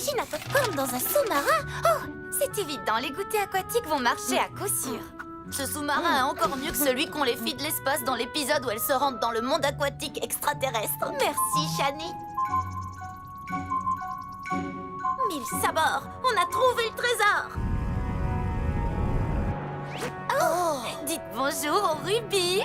machine à popcorn dans un sous-marin? Oh, c'est évident, les goûters aquatiques vont marcher à coup sûr. Ce sous-marin est encore mieux que celui qu'on les fit de l'espace dans l'épisode où elles se rendent dans le monde aquatique extraterrestre. Merci, Shani. 1000 sabords, on a trouvé le trésor. Oh, dites bonjour au rubis.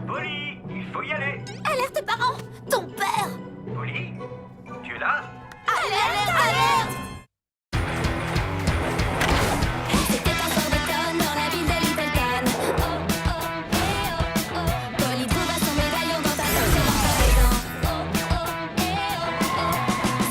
Polly, il faut y aller. Alerte parents, ton père. Polly, tu es là? Alerte, alerte. C'était un soir d'automne dans la ville de Little Town. Oh, oh, eh, oh, oh. Polly trouva son médaillon dans ta poche et dans ta maison. Oh, oh, eh, oh, oh.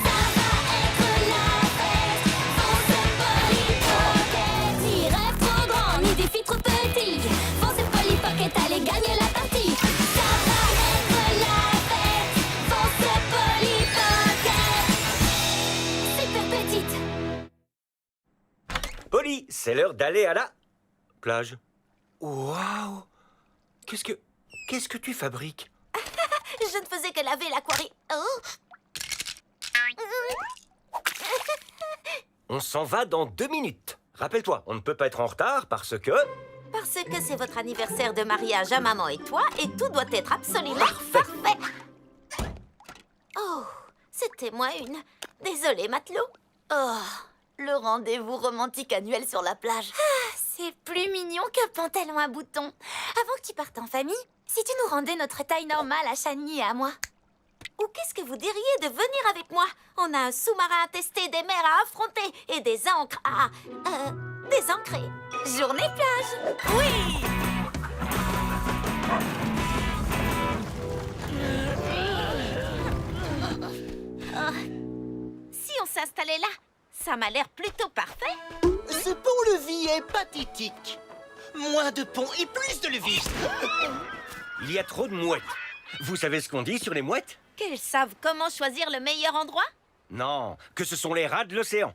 Ça va être la fête. Fonce Polly Pocket. Ni rêve trop grand, ni défi trop petit. Fonce Polly Pocket, allez gagner la partie. Ça va être la fête. Fonce Polly Pocket. Super petite. Polly, c'est l'heure d'aller à la plage. Waouh! Qu'est-ce que tu fabriques? Je ne faisais que laver l'aquarium. Oh. On s'en va dans 2 minutes. Rappelle-toi, on ne peut pas être en retard parce que... Parce que c'est votre anniversaire de mariage à maman et toi, et tout doit être absolument parfait. Oh, c'était moi une. Désolée, matelot. Oh, le rendez-vous romantique annuel sur la plage. Ah, c'est plus mignon qu'un pantalon à boutons. Avant que tu partes en famille, si tu nous rendais notre taille normale à Shani et à moi. Ou qu'est-ce que vous diriez de venir avec moi? On a un sous-marin à tester, des mers à affronter et des ancres à... désancrer. Journée plage. Oui! Si on s'installait là, ça m'a l'air plutôt parfait. Ce pont-levis est pathétique. Moins de pont et plus de levis. Il y a trop de mouettes. Vous savez ce qu'on dit sur les mouettes? Qu'elles savent comment choisir le meilleur endroit? Non, que ce sont les rats de l'océan.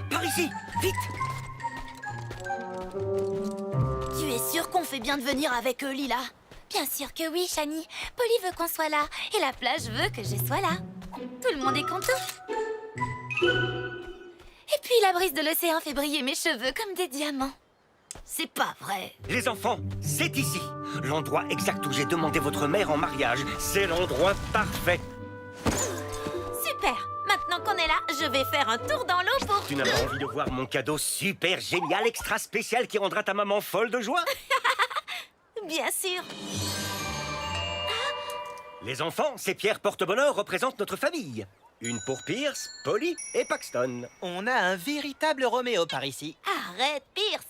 Par ici, vite! Tu es sûre qu'on fait bien de venir avec eux, Lila? Bien sûr que oui, Shani. Polly veut qu'on soit là, et la plage veut que je sois là. Tout le monde est content. Et puis la brise de l'océan fait briller mes cheveux comme des diamants. C'est pas vrai. Les enfants, c'est ici. L'endroit exact où j'ai demandé votre mère en mariage. C'est l'endroit parfait. Super. Maintenant qu'on est là, je vais faire un tour dans l'eau pour... Tu n'as pas envie de voir mon cadeau super génial, extra spécial qui rendra ta maman folle de joie? Bien sûr. Les enfants, ces pierres porte-bonheur représentent notre famille. Une pour Pierce, Polly et Paxton. On a un véritable Roméo par ici. Arrête, Pierce.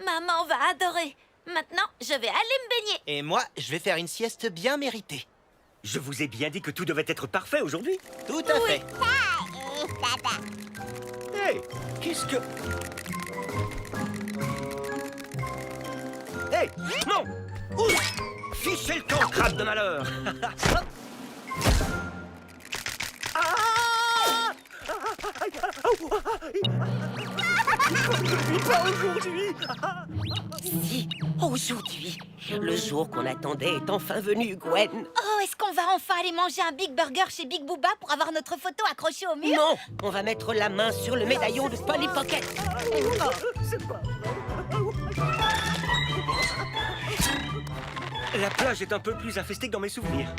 Maman va adorer. Maintenant, je vais aller me baigner. Et moi, je vais faire une sieste bien méritée. Je vous ai bien dit que tout devait être parfait aujourd'hui. Tout à fait. Hé, qu'est-ce que... Hé, non! Ouh! Fichez le camp, crabe de malheur! Ah! Pas aujourd'hui! Si, aujourd'hui, le jour qu'on attendait est enfin venu, Gwen. Oh, est-ce qu'on va enfin aller manger un Big Burger chez Big Booba pour avoir notre photo accrochée au mur? Non, on va mettre la main sur le médaillon de Polly Pocket. C'est pas... La plage est un peu plus infestée que dans mes souvenirs.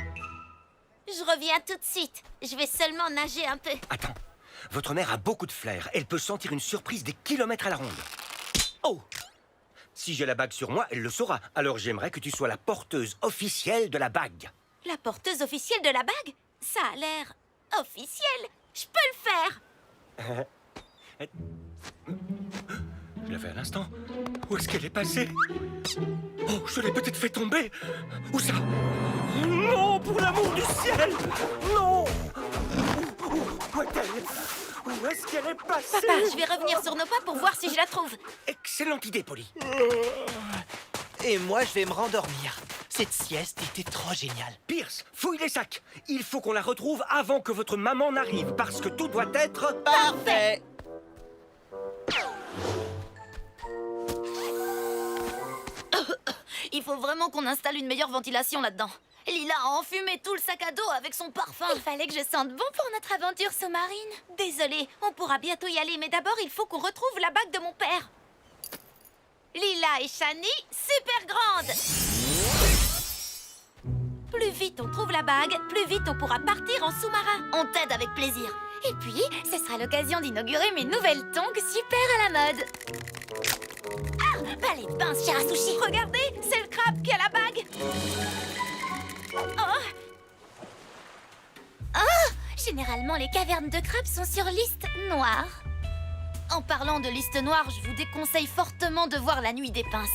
Je reviens tout de suite. Je vais seulement nager un peu. Attends, votre mère a beaucoup de flair. Elle peut sentir une surprise des kilomètres à la ronde. Oh! Si j'ai la bague sur moi, elle le saura. Alors j'aimerais que tu sois la porteuse officielle de la bague. La porteuse officielle de la bague? Ça a l'air officiel. Je peux le faire. Je l'avais à l'instant. Où est-ce qu'elle est passée? Oh, je l'ai peut-être fait tomber. Où ça? Non, pour l'amour du ciel! Non! Où est-elle? Où est-ce qu'elle est passée? Papa, je vais revenir sur nos pas pour voir si je la trouve. Excellente idée, Polly. Et moi, je vais me rendormir. Cette sieste était trop géniale. Pierce, fouille les sacs. Il faut qu'on la retrouve avant que votre maman n'arrive, parce que tout doit être... Parfait. Il qu'il faut vraiment qu'on installe une meilleure ventilation là-dedans. Lila a enfumé tout le sac à dos avec son parfum. Il fallait que je sente bon pour notre aventure sous-marine. Désolée, on pourra bientôt y aller, mais d'abord il faut qu'on retrouve la bague de mon père. Lila et Shani, super grande. Plus vite on trouve la bague, plus vite on pourra partir en sous-marin. On t'aide avec plaisir. Et puis, ce sera l'occasion d'inaugurer mes nouvelles tongs super à la mode. Ah, pas les pinces, Shirasushi. Regardez, c'est le crabe qui a la bague. Oh. Oh, généralement, les cavernes de crabes sont sur liste noire. En parlant de liste noire, je vous déconseille fortement de voir La Nuit des Pinces.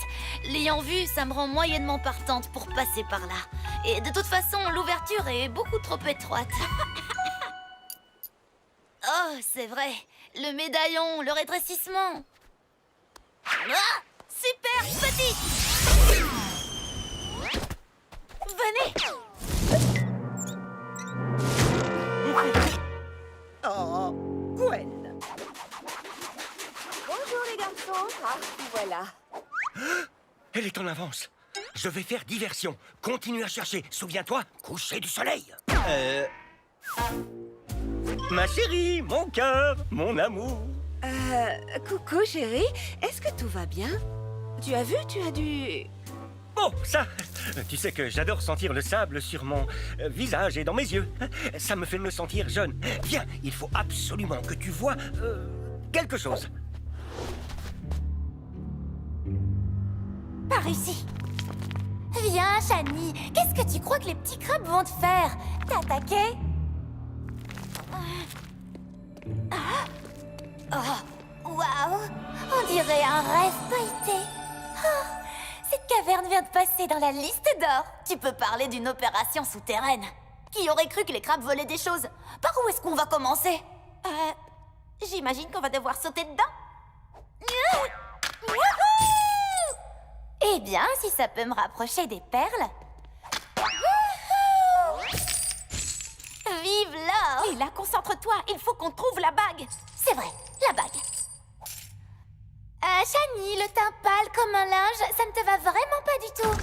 L'ayant vue, ça me rend moyennement partante pour passer par là. Et de toute façon, l'ouverture est beaucoup trop étroite. Oh, c'est vrai. Le médaillon, le rétrécissement. Ah, super petit. Venez. Oh, Gwen. Bonjour les garçons. Ah, voilà. Elle est en avance. Je vais faire diversion. Continue à chercher. Souviens-toi, coucher du soleil. Ma chérie, mon cœur, mon amour. Coucou chérie, est-ce que tout va bien? Tu as vu, tu as dû... Oh, ça. Tu sais que j'adore sentir le sable sur mon visage et dans mes yeux. Ça me fait me sentir jeune. Viens, il faut absolument que tu vois quelque chose. Par ici. Viens, Shani. Qu'est-ce que tu crois que les petits crabes vont te faire? T'attaquer? Oh, waouh! On dirait un rêve pailleté. Oh, cette caverne vient de passer dans la liste d'or. Tu peux parler d'une opération souterraine. Qui aurait cru que les crabes volaient des choses? Par où est-ce qu'on va commencer? J'imagine qu'on va devoir sauter dedans. Wouhou! Eh bien, si ça peut me rapprocher des perles. Wouhou! Vive l'or! Lila, concentre-toi, il faut qu'on trouve la bague. C'est vrai, la bague. Shani, le teint pâle comme un linge, ça ne te va vraiment pas du tout.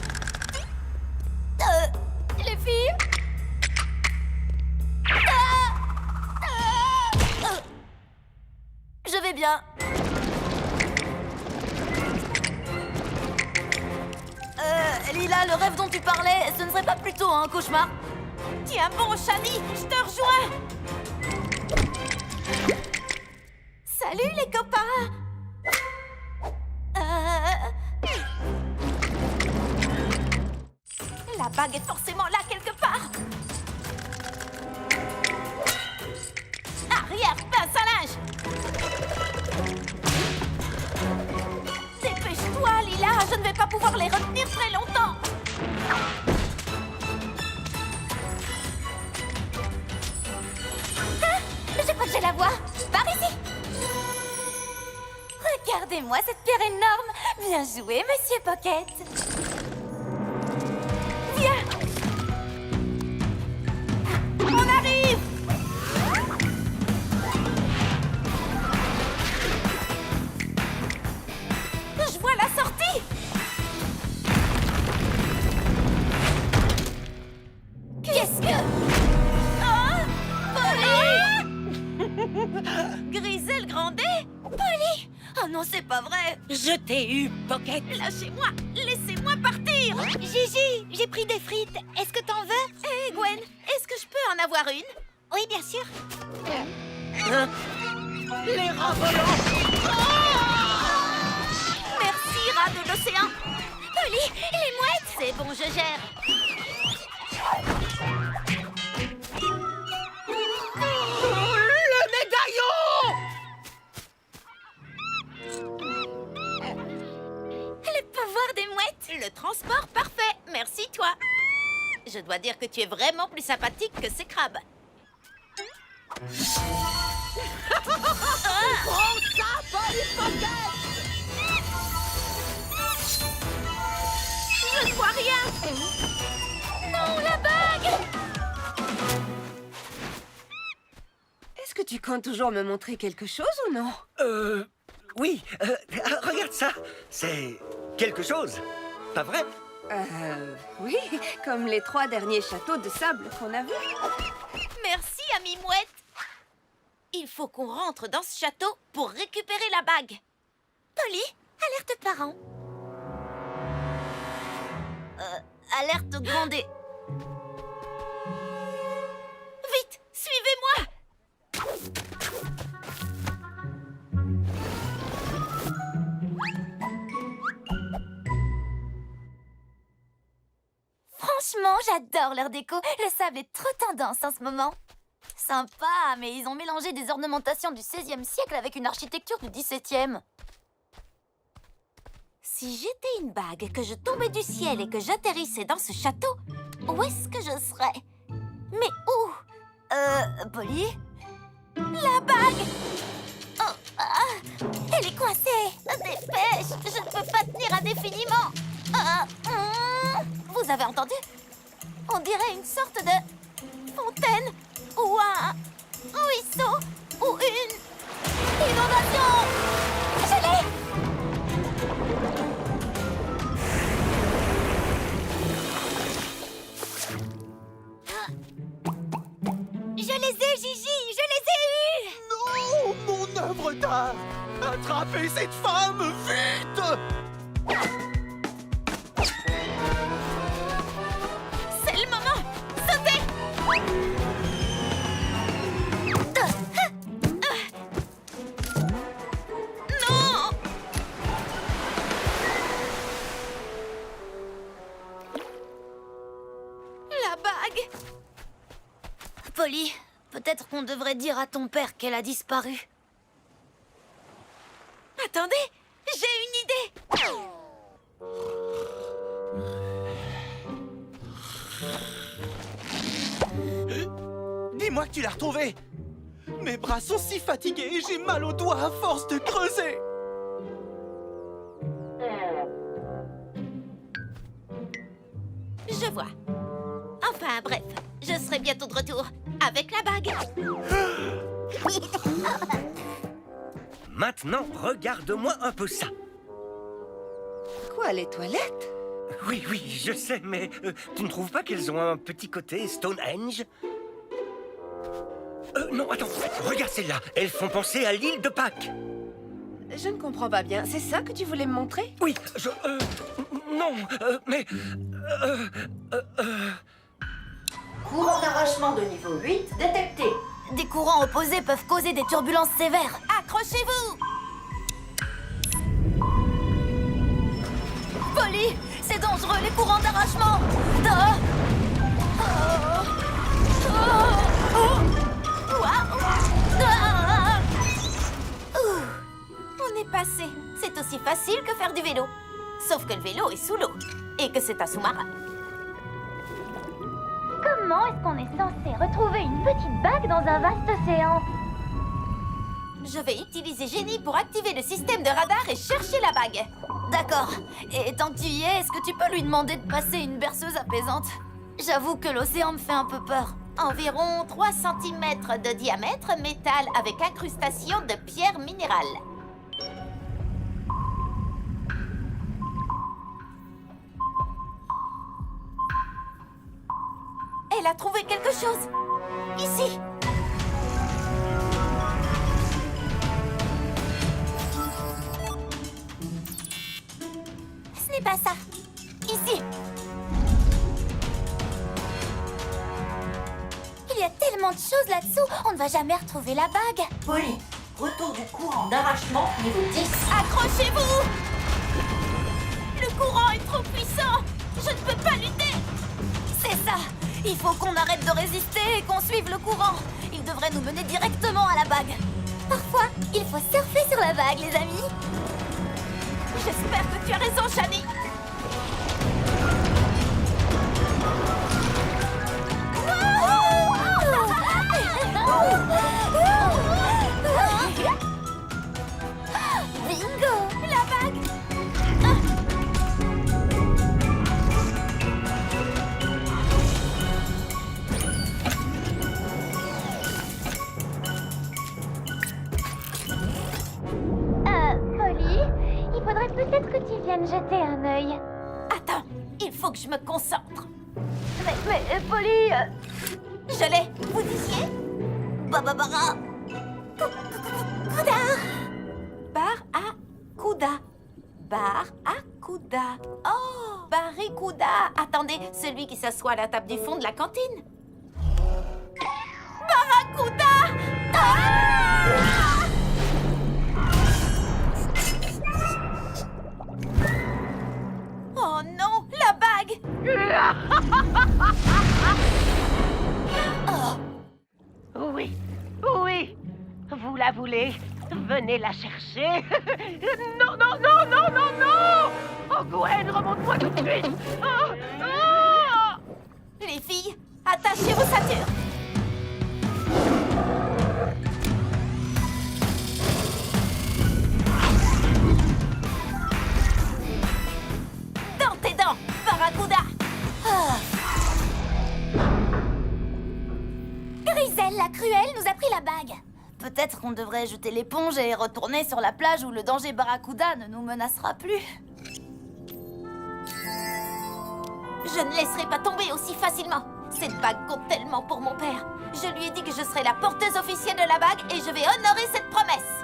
Les filles? Je vais bien. Lila, le rêve dont tu parlais, ce ne serait pas plutôt un cauchemar? Tiens bon, Shani, je te rejoins. Salut les copains. La bague est forcément là quelque part. Arrière, pince à linge. Dépêche-toi, Lila, je ne vais pas pouvoir les retenir très longtemps. Je crois que je la vois. Par ici. Regardez-moi cette pierre énorme. Bien joué, Monsieur Pocket. Viens. On arrive. Je vois la sortie. Qu'est-ce que... Oh, Polly. Grisel Grandet? Polly? Oh non, c'est pas vrai. Je t'ai eu, Pocket. Lâchez-moi. Laissez-moi partir. Gigi, j'ai pris des frites. Est-ce que t'en veux? Hé, Gwen, est-ce que je peux en avoir une? Oui, bien sûr. Hein? Les rats volants. Merci, rat de l'océan. Polly, les mouettes. C'est bon, je gère. Le médaillon! Le pouvoir des mouettes. Le transport parfait. Merci, toi. Je dois dire que tu es vraiment plus sympathique que ces crabes. Prends ça, Polly Pocket! Je ne vois rien. Non, la bague. Est-ce que tu comptes toujours me montrer quelque chose ou non? Oui, regarde ça. C'est quelque chose, pas vrai? Oui, comme les 3 derniers châteaux de sable qu'on a vus. Merci, amie mouette. Il faut qu'on rentre dans ce château pour récupérer la bague. Polly, alerte parents. Alerte grondée. Vite, suivez-moi. Franchement, j'adore leur déco. Le sable est trop tendance en ce moment. Sympa, mais ils ont mélangé des ornementations du XVIe siècle avec une architecture du XVIIe. Si j'étais une bague, que je tombais du ciel et que j'atterrissais dans ce château, où est-ce que je serais? Mais où? Polly? La bague! Oh, elle est coincée! Dépêche! Je ne peux pas tenir indéfiniment! Vous avez entendu? On dirait une sorte de fontaine ou un ruisseau ou une inondation! Je l'ai! Je les ai, Gigi! Je les ai eus! Non, mon œuvre d'art! Attrapez cette femme, vite! C'est le moment! Sautez! Non! La bague! Polly, peut-être qu'on devrait dire à ton père qu'elle a disparu. Attendez, j'ai une idée! Dis-moi que tu l'as retrouvée! Mes bras sont si fatigués et j'ai mal aux doigts à force de creuser! Je vois. Enfin, bref, je serai bientôt de retour avec la bague. Maintenant, regarde-moi un peu ça. Quoi, les toilettes? Oui, oui, je sais, mais tu ne trouves pas qu'elles ont un petit côté Stonehenge? Non, attends, regarde celles-là. Elles font penser à l'île de Pâques. Je ne comprends pas bien. C'est ça que tu voulais me montrer? Oui, non, mais... Courant d'arrachement de niveau 8 détecté. Des courants opposés peuvent causer des turbulences sévères. Accrochez-vous! Polly, c'est dangereux, les courants d'arrachement! On est passé. C'est aussi facile que faire du vélo. Sauf que le vélo est sous l'eau. Et que c'est un sous-marin. Comment est-ce qu'on est censé retrouver une petite bague dans un vaste océan? Je vais utiliser Génie pour activer le système de radar et chercher la bague. D'accord. Et tant que tu y es, est-ce que tu peux lui demander de passer une berceuse apaisante? J'avoue que l'océan me fait un peu peur. Environ 3 cm de diamètre, métal avec incrustation de pierres minérales. Elle a trouvé quelque chose. Ici. Ce n'est pas ça. Ici. Il y a tellement de choses là-dessous, on ne va jamais retrouver la bague. Polly, retour du courant d'arrachement niveau 10. Accrochez-vous! Le courant est trop puissant. Je ne peux pas lutter. C'est ça. Il faut qu'on arrête de résister et qu'on suive le courant. Il devrait nous mener directement à la bague. Parfois, il faut surfer sur la vague, les amis. J'espère que tu as raison, Shani. Bingo! La bague! Polly, il faudrait peut-être que tu viennes jeter un œil. Attends, il faut que je me concentre. Mais Polly... Je l'ai. Vous disiez Bababara. Kuda. Barracuda. Barracuda. Oh, Barracuda. Attendez, celui qui s'assoit à la table du fond de la cantine. Barracuda. Ah! Oh non, la bague. Oui, oui. Vous la voulez? Venez la chercher. Non, non, non, non, non, non. Oh, Gwen, remonte-moi tout de suite. Oh, oh. Les filles, attachez vos ceintures. Dans tes dents, Barracuda. Ah. Griselle la cruelle nous a pris la bague. Peut-être qu'on devrait jeter l'éponge et retourner sur la plage où le danger Barracuda ne nous menacera plus. Je ne laisserai pas tomber aussi facilement. Cette bague compte tellement pour mon père. Je lui ai dit que je serais la porteuse officielle de la bague et je vais honorer cette promesse.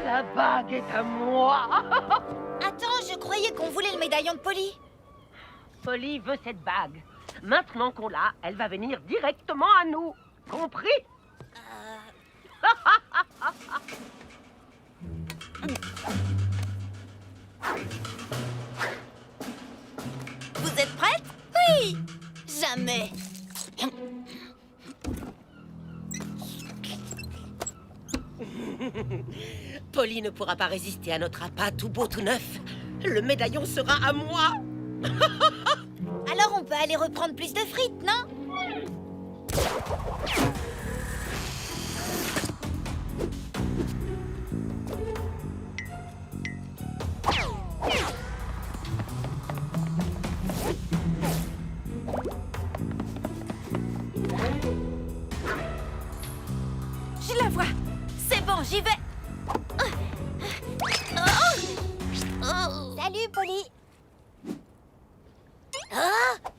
La bague est à moi. Attends, je croyais qu'on voulait le médaillon de Polly. Polly veut cette bague. Maintenant qu'on l'a, elle va venir directement à nous. Compris? Vous êtes prête? Oui. Jamais. Polly ne pourra pas résister à notre appât tout beau tout neuf. Le médaillon sera à moi. Alors on peut aller reprendre plus de frites, non? Je la vois. C'est bon, j'y vais. Salut, Polly.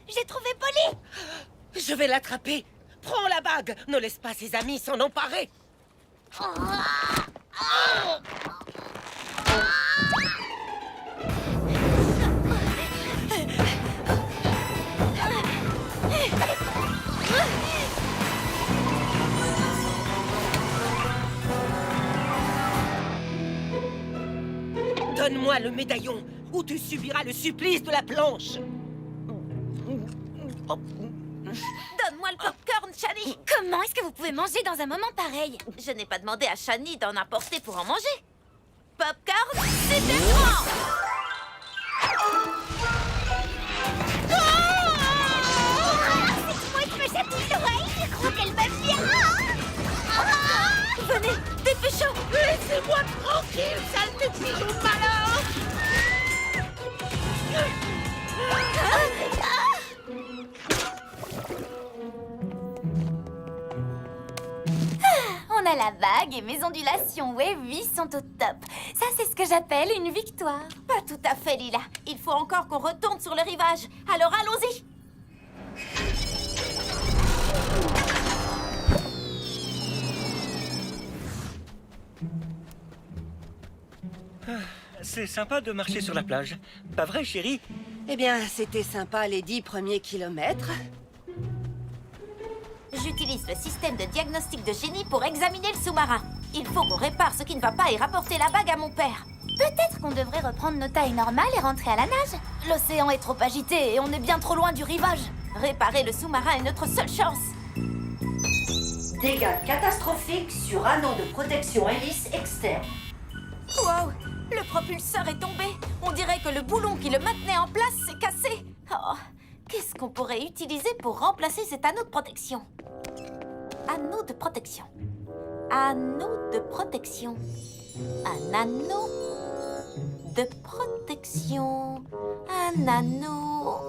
J'ai trouvé Polly. Je vais l'attraper. Prends la bague. Ne laisse pas ses amis s'en emparer. Donne-moi le médaillon ou tu subiras le supplice de la planche. Donne-moi le popcorn, Shani. Comment est-ce que vous pouvez manger dans un moment pareil? Je n'ai pas demandé à Shani d'en apporter pour en manger. Popcorn, super grand. Moi, je me chatouille l'oreille, je crois qu'elle va bien. Venez, dépêchons. Laissez-moi tranquille, sale de pigeon malin. On a la bague et mes ondulations wavy sont au top. Ça, c'est ce que j'appelle une victoire. Pas tout à fait, Lila. Il faut encore qu'on retourne sur le rivage. Alors allons-y. C'est sympa de marcher sur la plage. Pas vrai, chérie? Eh bien, c'était sympa les 10 premiers kilomètres. J'utilise le système de diagnostic de génie pour examiner le sous-marin. Il faut qu'on répare ce qui ne va pas et rapporter la bague à mon père. Peut-être qu'on devrait reprendre nos tailles normales et rentrer à la nage. L'océan est trop agité et on est bien trop loin du rivage. Réparer le sous-marin est notre seule chance. Dégâts catastrophiques sur anneau de protection hélice externe. Wow, le propulseur est tombé. On dirait que le boulon qui le maintenait en place s'est cassé. Oh, qu'est-ce qu'on pourrait utiliser pour remplacer cet anneau de protection? Anneau de protection. Anneau de protection. Un anneau de protection. Un anneau.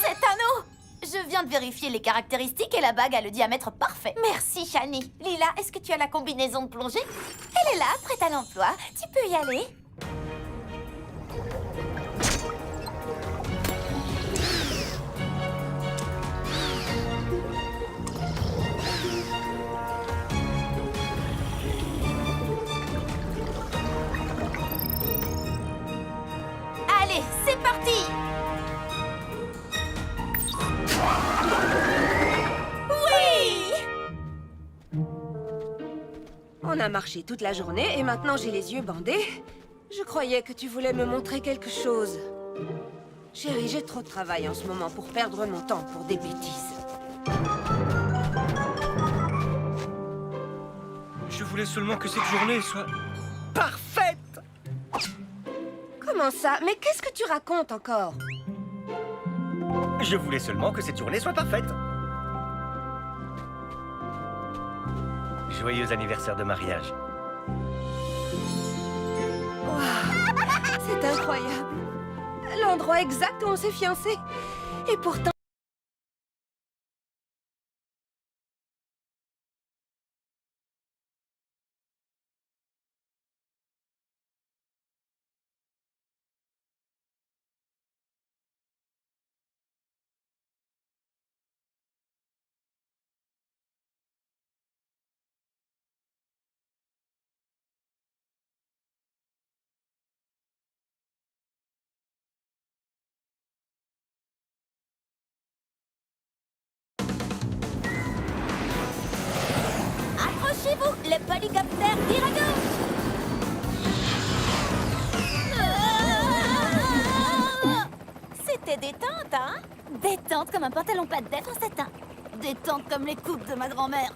Cet anneau! Je viens de vérifier les caractéristiques et la bague a le diamètre parfait. parfait. Merci, Shani. Lila, est-ce que tu as la combinaison de plongée? Elle est là, prête à l'emploi. Tu peux y aller. Allez, c'est parti! Oui! On a marché toute la journée et maintenant j'ai les yeux bandés. Je croyais que tu voulais me montrer quelque chose. Chérie, j'ai trop de travail en ce moment pour perdre mon temps pour des bêtises. Je voulais seulement que cette journée soit parfaite. Comment ça? Mais qu'est-ce que tu racontes encore? Je voulais seulement que cette journée soit parfaite. Joyeux anniversaire de mariage. Waouh, c'est incroyable. L'endroit exact où on s'est fiancés. Et pourtant... Accrochez-vous, le polycoptère d'Irago! C'était détente, hein? Détente comme un pantalon pas de def en satin. Détente comme les coupes de ma grand-mère.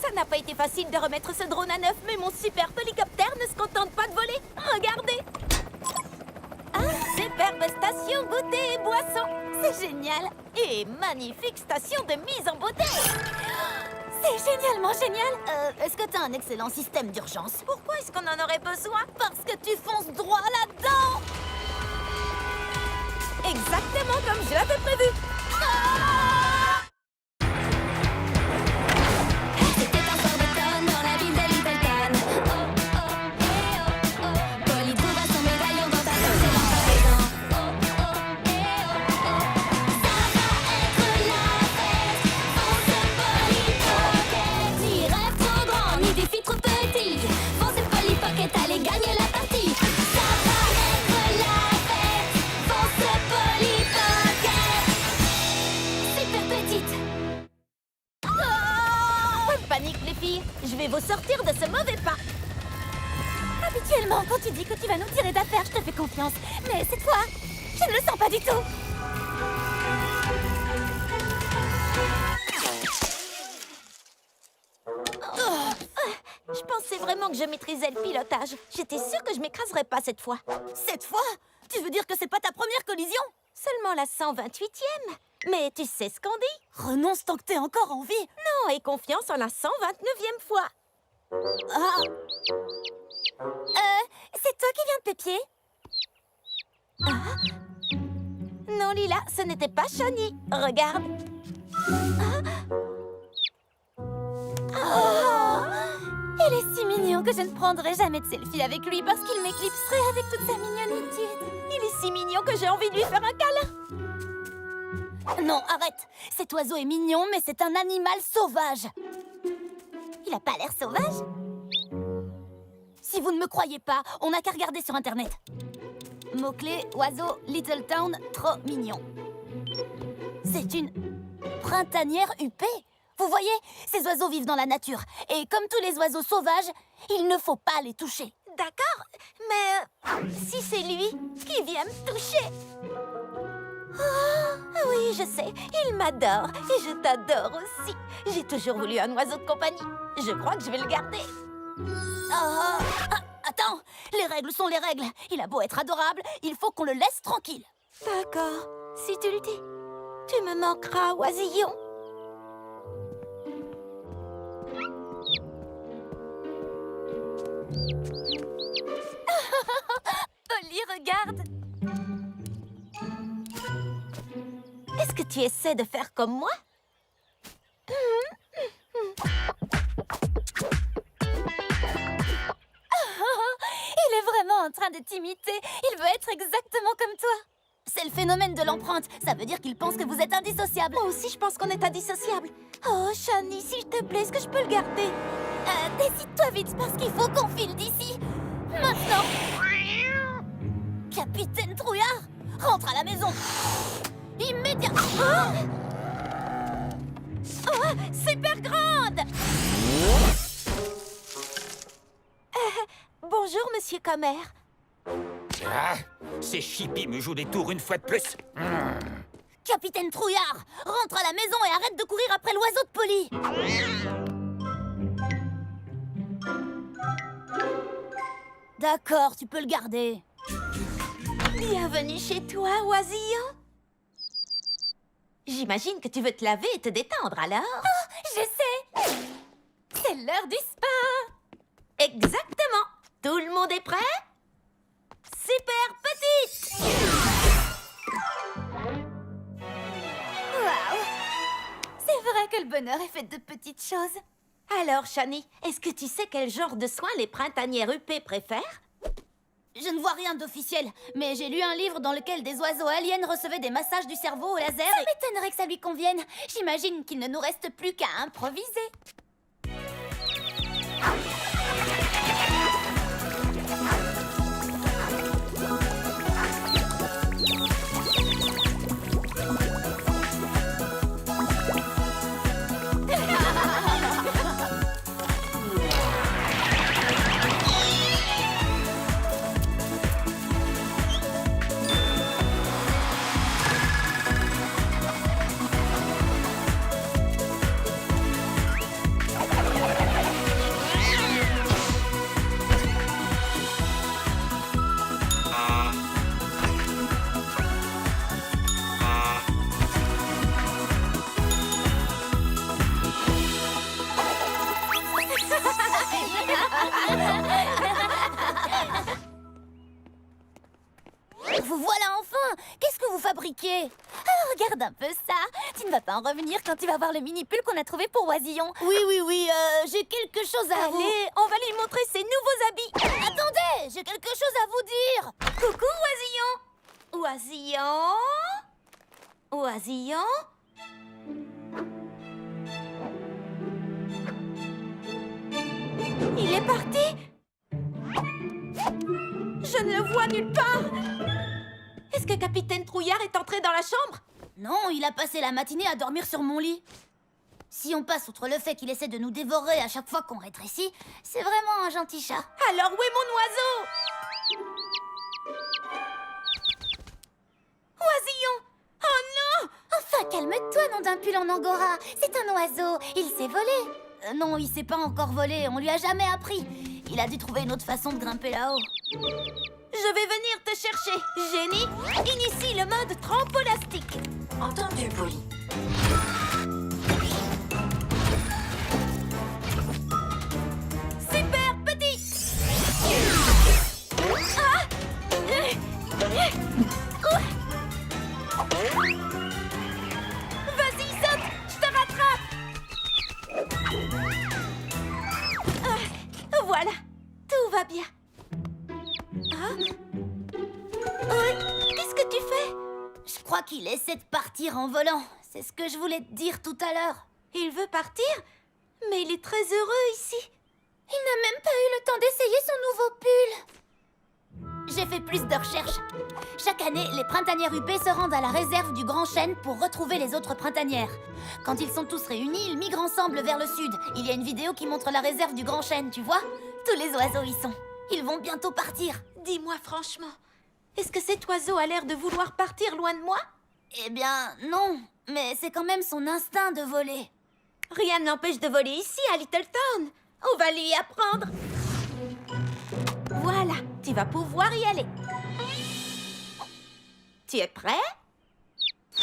Ça n'a pas été facile de remettre ce drone à neuf, mais mon super polycoptère ne se contente pas de voler. Regardez! Superbe station goûter et boisson. C'est génial. Et magnifique station de mise en beauté. C'est génialement génial. Est-ce que t'as un excellent système d'urgence? Pourquoi est-ce qu'on en aurait besoin? Parce que tu fonces droit là-dedans. Exactement comme je l'avais prévu. C'était un soir d'automne dans la ville de Little Town. Oh, oh, eh, oh, oh. Polly trouva son médaillon dans ta poche et dans ta maison. Oh, oh, eh, oh, oh. Ça va être la fête. Fonce Polly Pocket. Ni rêve trop grand, ni défi trop petit. Fonce Polly Pocket, allez gagner la partie. Ça va être la fête. Fonce Polly Pocket. Super petite. Pas de panique, les filles. Je vais vous sortir de ce mauvais pas. Habituellement, quand tu dis que tu vas nous tirer d'affaire, je te fais confiance. Mais cette fois, je ne le sens pas du tout. Je pensais vraiment que je maîtrisais le pilotage. J'étais sûre que je m'écraserais pas cette fois. Cette fois? Tu veux dire que c'est pas ta première collision? Seulement la 128e. Mais tu sais ce qu'on dit? Renonce tant que t'es encore en vie. Non, aie confiance en la 129e fois. Ah. C'est toi qui viens de pépier? Ah. Non, Lila, ce n'était pas Shani. Regarde. Oh, il est si mignon que je ne prendrai jamais de selfie avec lui parce qu'il m'éclipserait avec toute sa mignonitude. Il est si mignon que j'ai envie de lui faire un câlin. Non, arrête. Cet oiseau est mignon, mais c'est un animal sauvage. Il a pas l'air sauvage? Si vous ne me croyez pas, on n'a qu'à regarder sur Internet. Mot-clé, oiseau, Little Town, trop mignon. C'est une printanière huppée. Vous voyez, ces oiseaux vivent dans la nature. Et comme tous les oiseaux sauvages, il ne faut pas les toucher. D'accord, mais si c'est lui qui vient me toucher... Oh, oui, je sais, il m'adore. Et je t'adore aussi. J'ai toujours voulu un oiseau de compagnie. Je crois que je vais le garder. Attends, les règles sont les règles. Il a beau être adorable, il faut qu'on le laisse tranquille. D'accord, si tu le dis. Tu me manqueras, oisillon. Polly, regarde. Est-ce que tu essaies de faire comme moi? vraiment en train de t'imiter. Il veut être exactement comme toi. C'est le phénomène de l'empreinte. Ça veut dire qu'il pense que vous êtes indissociable. Moi aussi, je pense qu'on est indissociables. Oh, Shani, s'il te plaît, est-ce que je peux le garder? Décide-toi vite, parce qu'il faut qu'on file d'ici. Maintenant. Capitaine Trouillard, rentre à la maison. Immédiatement. Oh, super grande. Bonjour, Monsieur Comer. Ah, ces chippies me jouent des tours une fois de plus. Capitaine Trouillard, rentre à la maison et arrête de courir après l'oiseau de Polly. D'accord, tu peux le garder. Bienvenue chez toi, oisillon. J'imagine que tu veux te laver et te détendre, alors? Je sais. C'est l'heure du spa. Exactement. Tout le monde est prêt? Super petite! Waouh. C'est vrai que le bonheur est fait de petites choses. Alors, Shani, est-ce que tu sais quel genre de soins les printanières UP préfèrent? Je ne vois rien d'officiel, mais j'ai lu un livre dans lequel des oiseaux aliens recevaient des massages du cerveau au laser. Ça m'étonnerait que ça lui convienne. J'imagine qu'il ne nous reste plus qu'à improviser. Vous voilà enfin! Qu'est-ce que vous fabriquez? Ah, regarde un peu ça! Tu ne vas pas en revenir quand tu vas voir le mini-pull qu'on a trouvé pour Oisillon. Oui, j'ai quelque chose à vous... Allez, on va lui montrer ses nouveaux habits! Attendez! J'ai quelque chose à vous dire! Coucou, oisillon! Oisillon? Oisillon? Il est parti? Je ne le vois nulle part! Est-ce que Capitaine Trouillard est entré dans la chambre? Non, il a passé la matinée à dormir sur mon lit. Si on passe outre le fait qu'il essaie de nous dévorer à chaque fois qu'on rétrécit, c'est vraiment un gentil chat. Alors où est mon oiseau? Oisillon! Oh non! Enfin, calme-toi, nom d'un pull en angora. C'est un oiseau, il s'est volé. Non, il s'est pas encore volé, on lui a jamais appris. Il a dû trouver une autre façon de grimper là-haut. Je vais venir te chercher. Génie, initie le mode trampolastique. Entendu, Polly. Super petit. Ah! Vas-y, saute, je te rattrape. Voilà, tout va bien. Qu'est-ce que tu fais? Je crois qu'il essaie de partir en volant. C'est ce que je voulais te dire tout à l'heure. Il veut partir? Mais il est très heureux ici. Il n'a même pas eu le temps d'essayer son nouveau pull. J'ai fait plus de recherches. Chaque année, les printanières UP se rendent à la réserve du Grand Chêne pour retrouver les autres printanières. Quand ils sont tous réunis, ils migrent ensemble vers le sud. Il y a une vidéo qui montre la réserve du Grand Chêne, tu vois? Tous les oiseaux y sont. Ils vont bientôt partir. Dis-moi franchement, est-ce que cet oiseau a l'air de vouloir partir loin de moi? Eh bien, non. Mais c'est quand même son instinct de voler. Rien ne l'empêche de voler ici, à Littleton. On va lui apprendre. Voilà, tu vas pouvoir y aller. Tu es prêt?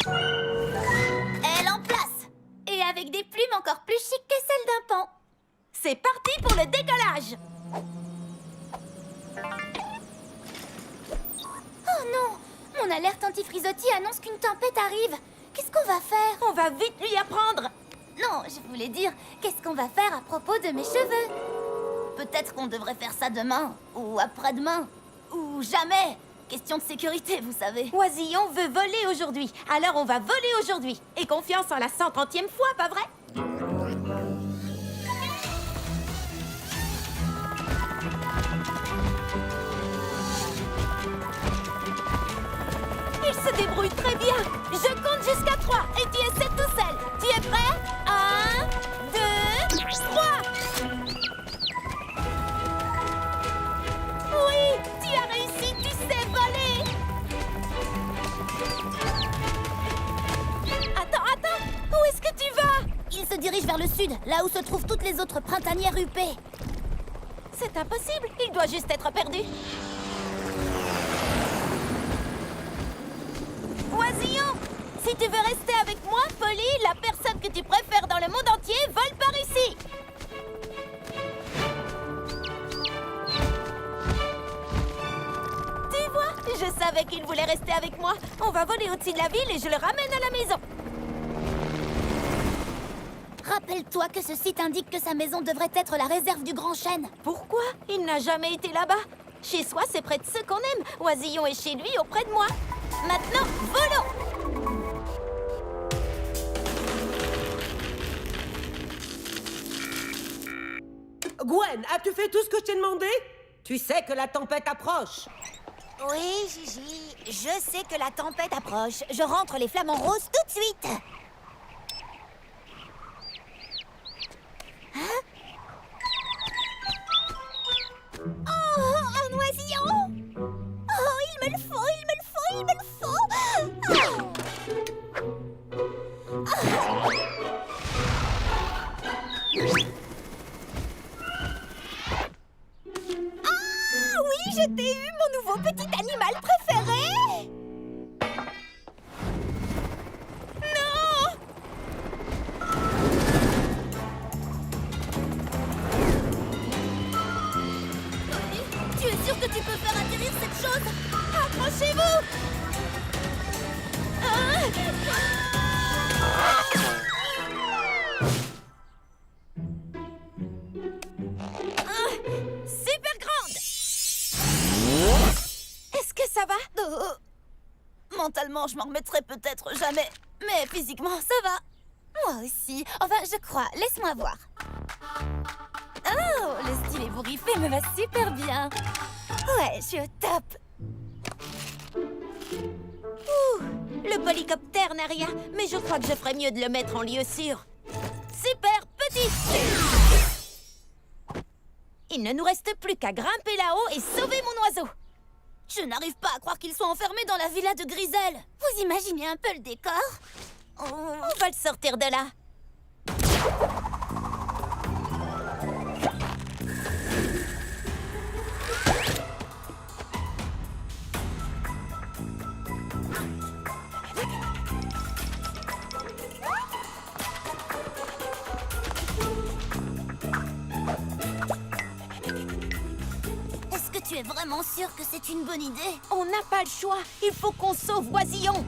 Elle en place. Et avec des plumes encore plus chics que celles d'un pan. C'est parti pour le décollage. Oh non! Mon alerte anti-frisottis annonce qu'une tempête arrive. Qu'est-ce qu'on va faire? On va vite lui apprendre. Non, je voulais dire, qu'est-ce qu'on va faire à propos de mes cheveux? Peut-être qu'on devrait faire ça demain ou après-demain. ou jamais. Question de sécurité, vous savez. Oisillon veut voler aujourd'hui, alors on va voler aujourd'hui. Et confiance en la 130e fois, pas vrai? Il se débrouille très bien. Je compte jusqu'à 3 et tu essaies tout seul. Tu es prêt? 1, 2, 3. Oui, tu as réussi, tu sais voler. Attends, où est-ce que tu vas? Il se dirige vers le sud, là où se trouvent toutes les autres printanières huppées. C'est impossible, il doit juste être perdu. Oisillon, si tu veux rester avec moi, Polly, la personne que tu préfères dans le monde entier, vole par ici. Tu vois, je savais qu'il voulait rester avec moi. On va voler au-dessus de la ville et je le ramène à la maison. Rappelle-toi que ce site indique que sa maison devrait être la réserve du Grand Chêne. Pourquoi? Il n'a jamais été là-bas. Chez soi, c'est près de ceux qu'on aime. Oisillon est chez lui, auprès de moi. Maintenant, volons! Gwen, as-tu fait tout ce que je t'ai demandé? Tu sais que la tempête approche. Oui, Gigi, je sais que la tempête approche. Je rentre les flamants roses tout de suite. Hein? Oh, un oisillon! Oh, il me le faut, il me le faut, il me le faut! Ah oui, je t'ai eu, mon nouveau petit animal préféré! Non! Tu es sûr que tu peux faire atterrir cette chose? Accrochez-vous! Super grande! Est-ce que ça va? Mentalement, je m'en remettrai peut-être jamais. Mais physiquement, ça va. Moi aussi. Enfin, je crois. Laisse-moi voir. Oh, le style ébouriffé me va super bien. Ouais, je suis au top. Ouh, le polycoptère n'a rien, mais je crois que je ferais mieux de le mettre en lieu sûr. Super petit! Il ne nous reste plus qu'à grimper là-haut et sauver mon oiseau. Je n'arrive pas à croire qu'ils soient enfermés dans la villa de Griselle. Vous imaginez un peu le décor? On va le sortir de là. Est-ce que tu es vraiment sûr que c'est une bonne idée? On n'a pas le choix. Il faut qu'on sauve Oisillon.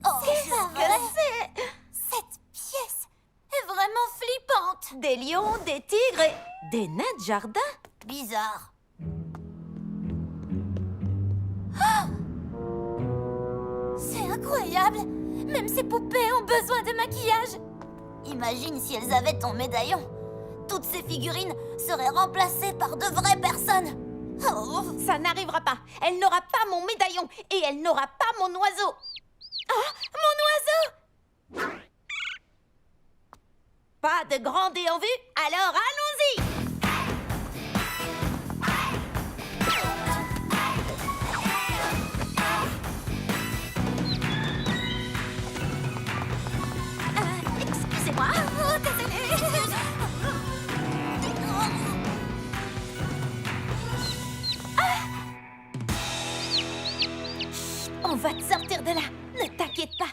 Oh, cette pièce est vraiment flippante. Des lions, des tigres et des nains de jardin. Bizarre. Ah! C'est incroyable. Même ces poupées ont besoin de maquillage. Imagine si elles avaient ton médaillon. Toutes ces figurines seraient remplacées par de vraies personnes. Oh. Ça n'arrivera pas. Elle n'aura pas mon médaillon et elle n'aura pas mon oiseau. Ah, mon oiseau! Pas de grand dé en vue, alors allons-y! Excusez-moi. Oh, désolé. On va te sortir de là. Ne t'inquiète pas.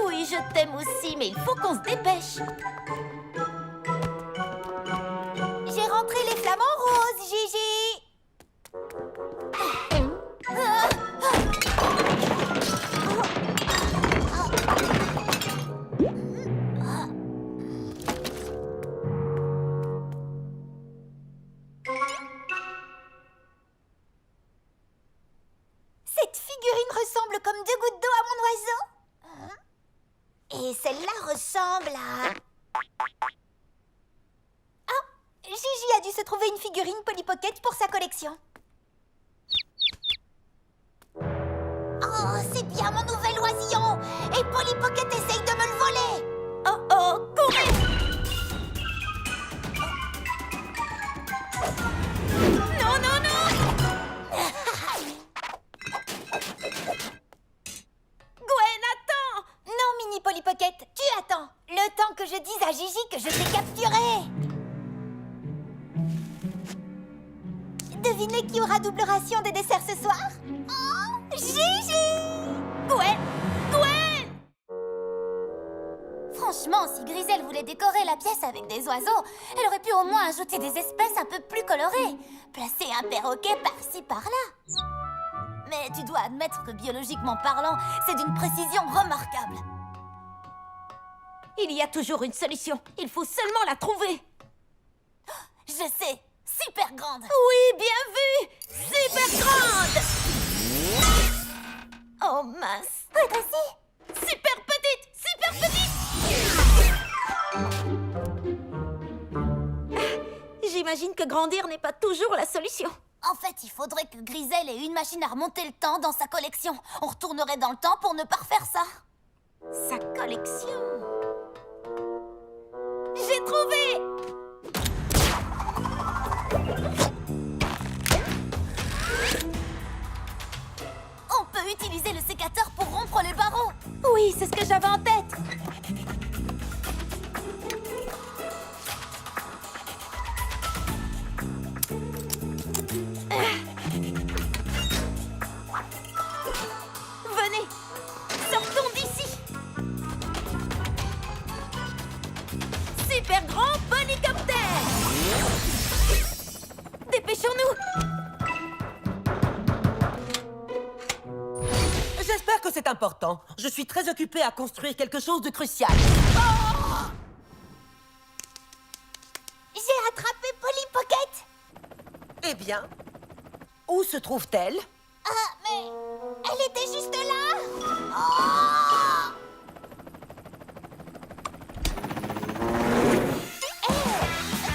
Oui, je t'aime aussi, mais il faut qu'on se dépêche. J'ai rentré les flamants roses, Gigi. ressemblent comme 2 gouttes d'eau à mon oiseau. Et celle-là ressemble à... Ah, Gigi a dû se trouver une figurine Polly Pocket pour sa collection. Oh, c'est bien mon nouvel oisillon. Et Polly Pocket essaye de me le voler. Oh, oh, courez! Non, non, non! Gwen, attends! Non, Mini Polly Pocket, tu attends. Le temps que je dise à Gigi que je t'ai capturé. Devinez qui aura double ration de dessert ce soir? Oh, Gigi! Gwen! Gwen! Franchement, si Griselle voulait décorer la pièce avec des oiseaux, elle aurait pu au moins ajouter des espèces un peu plus colorées. Placer un perroquet par-ci, par-là. Mais tu dois admettre que biologiquement parlant, c'est d'une précision remarquable. Il y a toujours une solution. Il faut seulement la trouver. Je sais, super grande. Oui, bien vu. Super grande. Oh mince. Redressée. Super petite. Super petite. J'imagine que grandir n'est pas toujours la solution. En fait, il faudrait que Griselle ait une machine à remonter le temps dans sa collection. On retournerait dans le temps pour ne pas refaire ça. Sa collection. J'ai trouvé. On peut utiliser le sécateur pour rompre les barreaux. Oui, c'est ce que j'avais en tête. Venez, sortons d'ici. Super grand polycoptère. Dépêchons-nous. J'espère que c'est important. Je suis très occupée à construire quelque chose de crucial. J'ai attrapé Polly Pocket. Eh bien, où se trouve-t-elle? Ah, mais elle était juste là. Oh!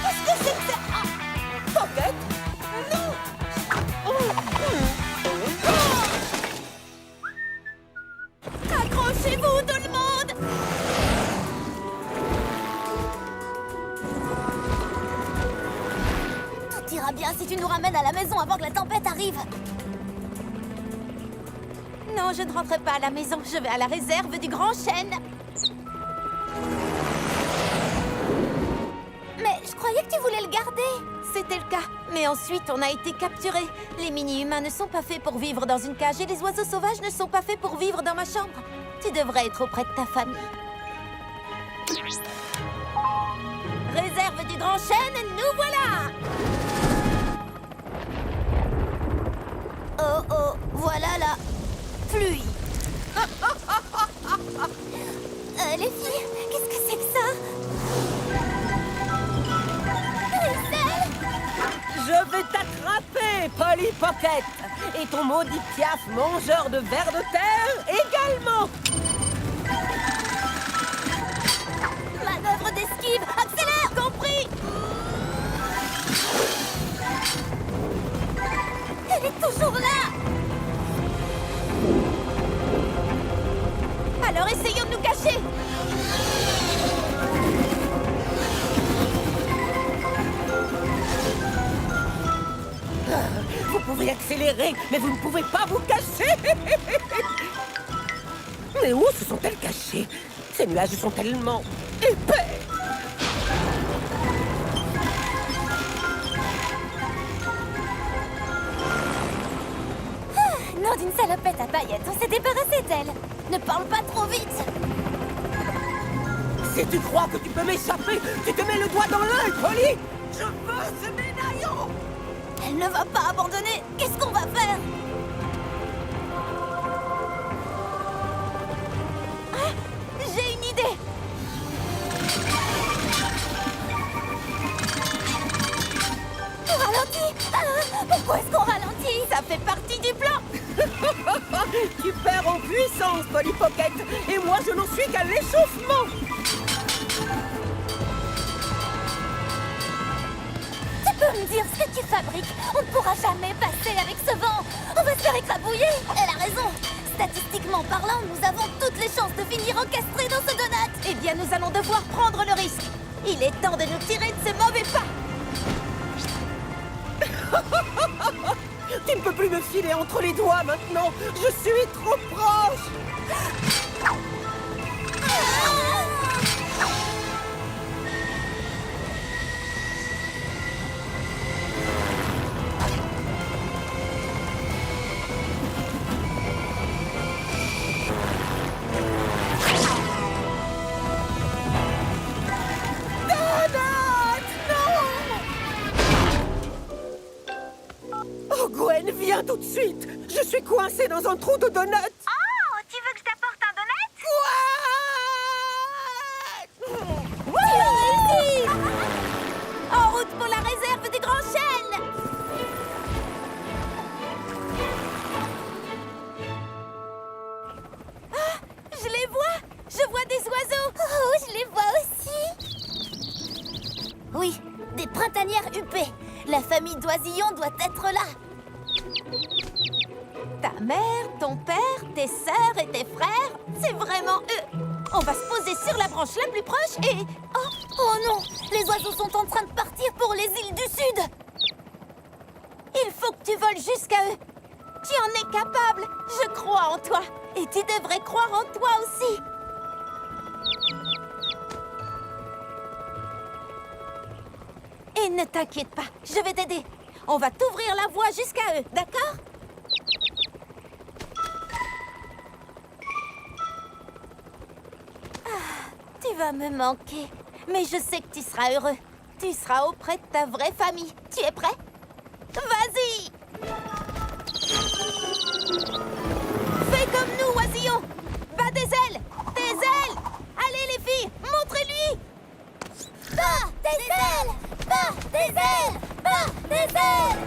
Qu'est-ce que c'est que ça? Ah! Pocket? Non! Accrochez-vous, tout le monde! Tout ira bien si tu nous ramènes à la maison avant que la tempête arrive. Non, je ne rentrerai pas à la maison. Je vais à la réserve du Grand Chêne. Mais je croyais que tu voulais le garder. C'était le cas. Mais ensuite, on a été capturés. Les mini-humains ne sont pas faits pour vivre dans une cage et les oiseaux sauvages ne sont pas faits pour vivre dans ma chambre. Tu devrais être auprès de ta famille. Réserve du Grand Chêne, nous voilà! Oh oh, voilà la pluie. Les filles, qu'est-ce que c'est que ça? Griselle! Je vais t'attraper, Polly Pocket! Et ton maudit piaf mangeur de vers de terre également! Manœuvre d'esquive, accélère! Compris! Elle est toujours là! Alors essayons de nous cacher! Vous pouvez accélérer, mais vous ne pouvez pas vous cacher! Mais où se sont-elles cachées? Ces nuages sont tellement épais! Nom d'une salopette à paillettes, on s'est débarrassé d'elle. Ne parle pas trop vite. Si tu crois que tu peux m'échapper, tu te mets le doigt dans l'œil, Polly! Je veux ce médaillon! Elle ne va pas abandonner. Qu'est-ce qu'on va faire? J'ai une idée! Ralentis! Pourquoi est-ce qu'on ralentit? Ça fait partie du plan! Tu perds en puissance, Polly Pocket, et moi je n'en suis qu'à l'échauffement. Tu peux me dire ce que tu fabriques? On ne pourra jamais passer avec ce vent. On va se faire écrabouiller. Elle a raison. Statistiquement parlant, nous avons toutes les chances de finir encastrés dans ce donut. Eh bien, nous allons devoir prendre le risque. Il est temps de nous tirer de ce mauvais pas. Tu ne peux plus me filer entre les doigts maintenant. Je suis trop proche. Oh, Gwen, viens tout de suite. Je suis coincée dans un trou de donut. Oh, tu veux que je t'apporte un donut? Gwen! Tu as réussi! En route pour la réserve du Grand Chêne! Ah, je les vois! Je vois des oiseaux! Oh, je les vois aussi! Oui, des printanières huppées. La famille d'oisillons doit être là. Ta mère, ton père, tes sœurs et tes frères, c'est vraiment eux. On va se poser sur la branche la plus proche et... Oh non! Les oiseaux sont en train de partir pour les îles du Sud! Il faut que tu voles jusqu'à eux. Tu en es capable. Je crois en toi. Et tu devrais croire en toi aussi. Et ne t'inquiète pas, je vais t'aider. On va t'ouvrir la voie jusqu'à eux, d'accord? Tu vas me manquer, mais je sais que tu seras heureux. Tu seras auprès de ta vraie famille. Tu es prêt? Vas-y! Fais comme nous, oisillons! Bats des ailes! Des ailes! Allez, les filles, montrez-lui! Bats des ailes! Bats des ailes! Bats des ailes!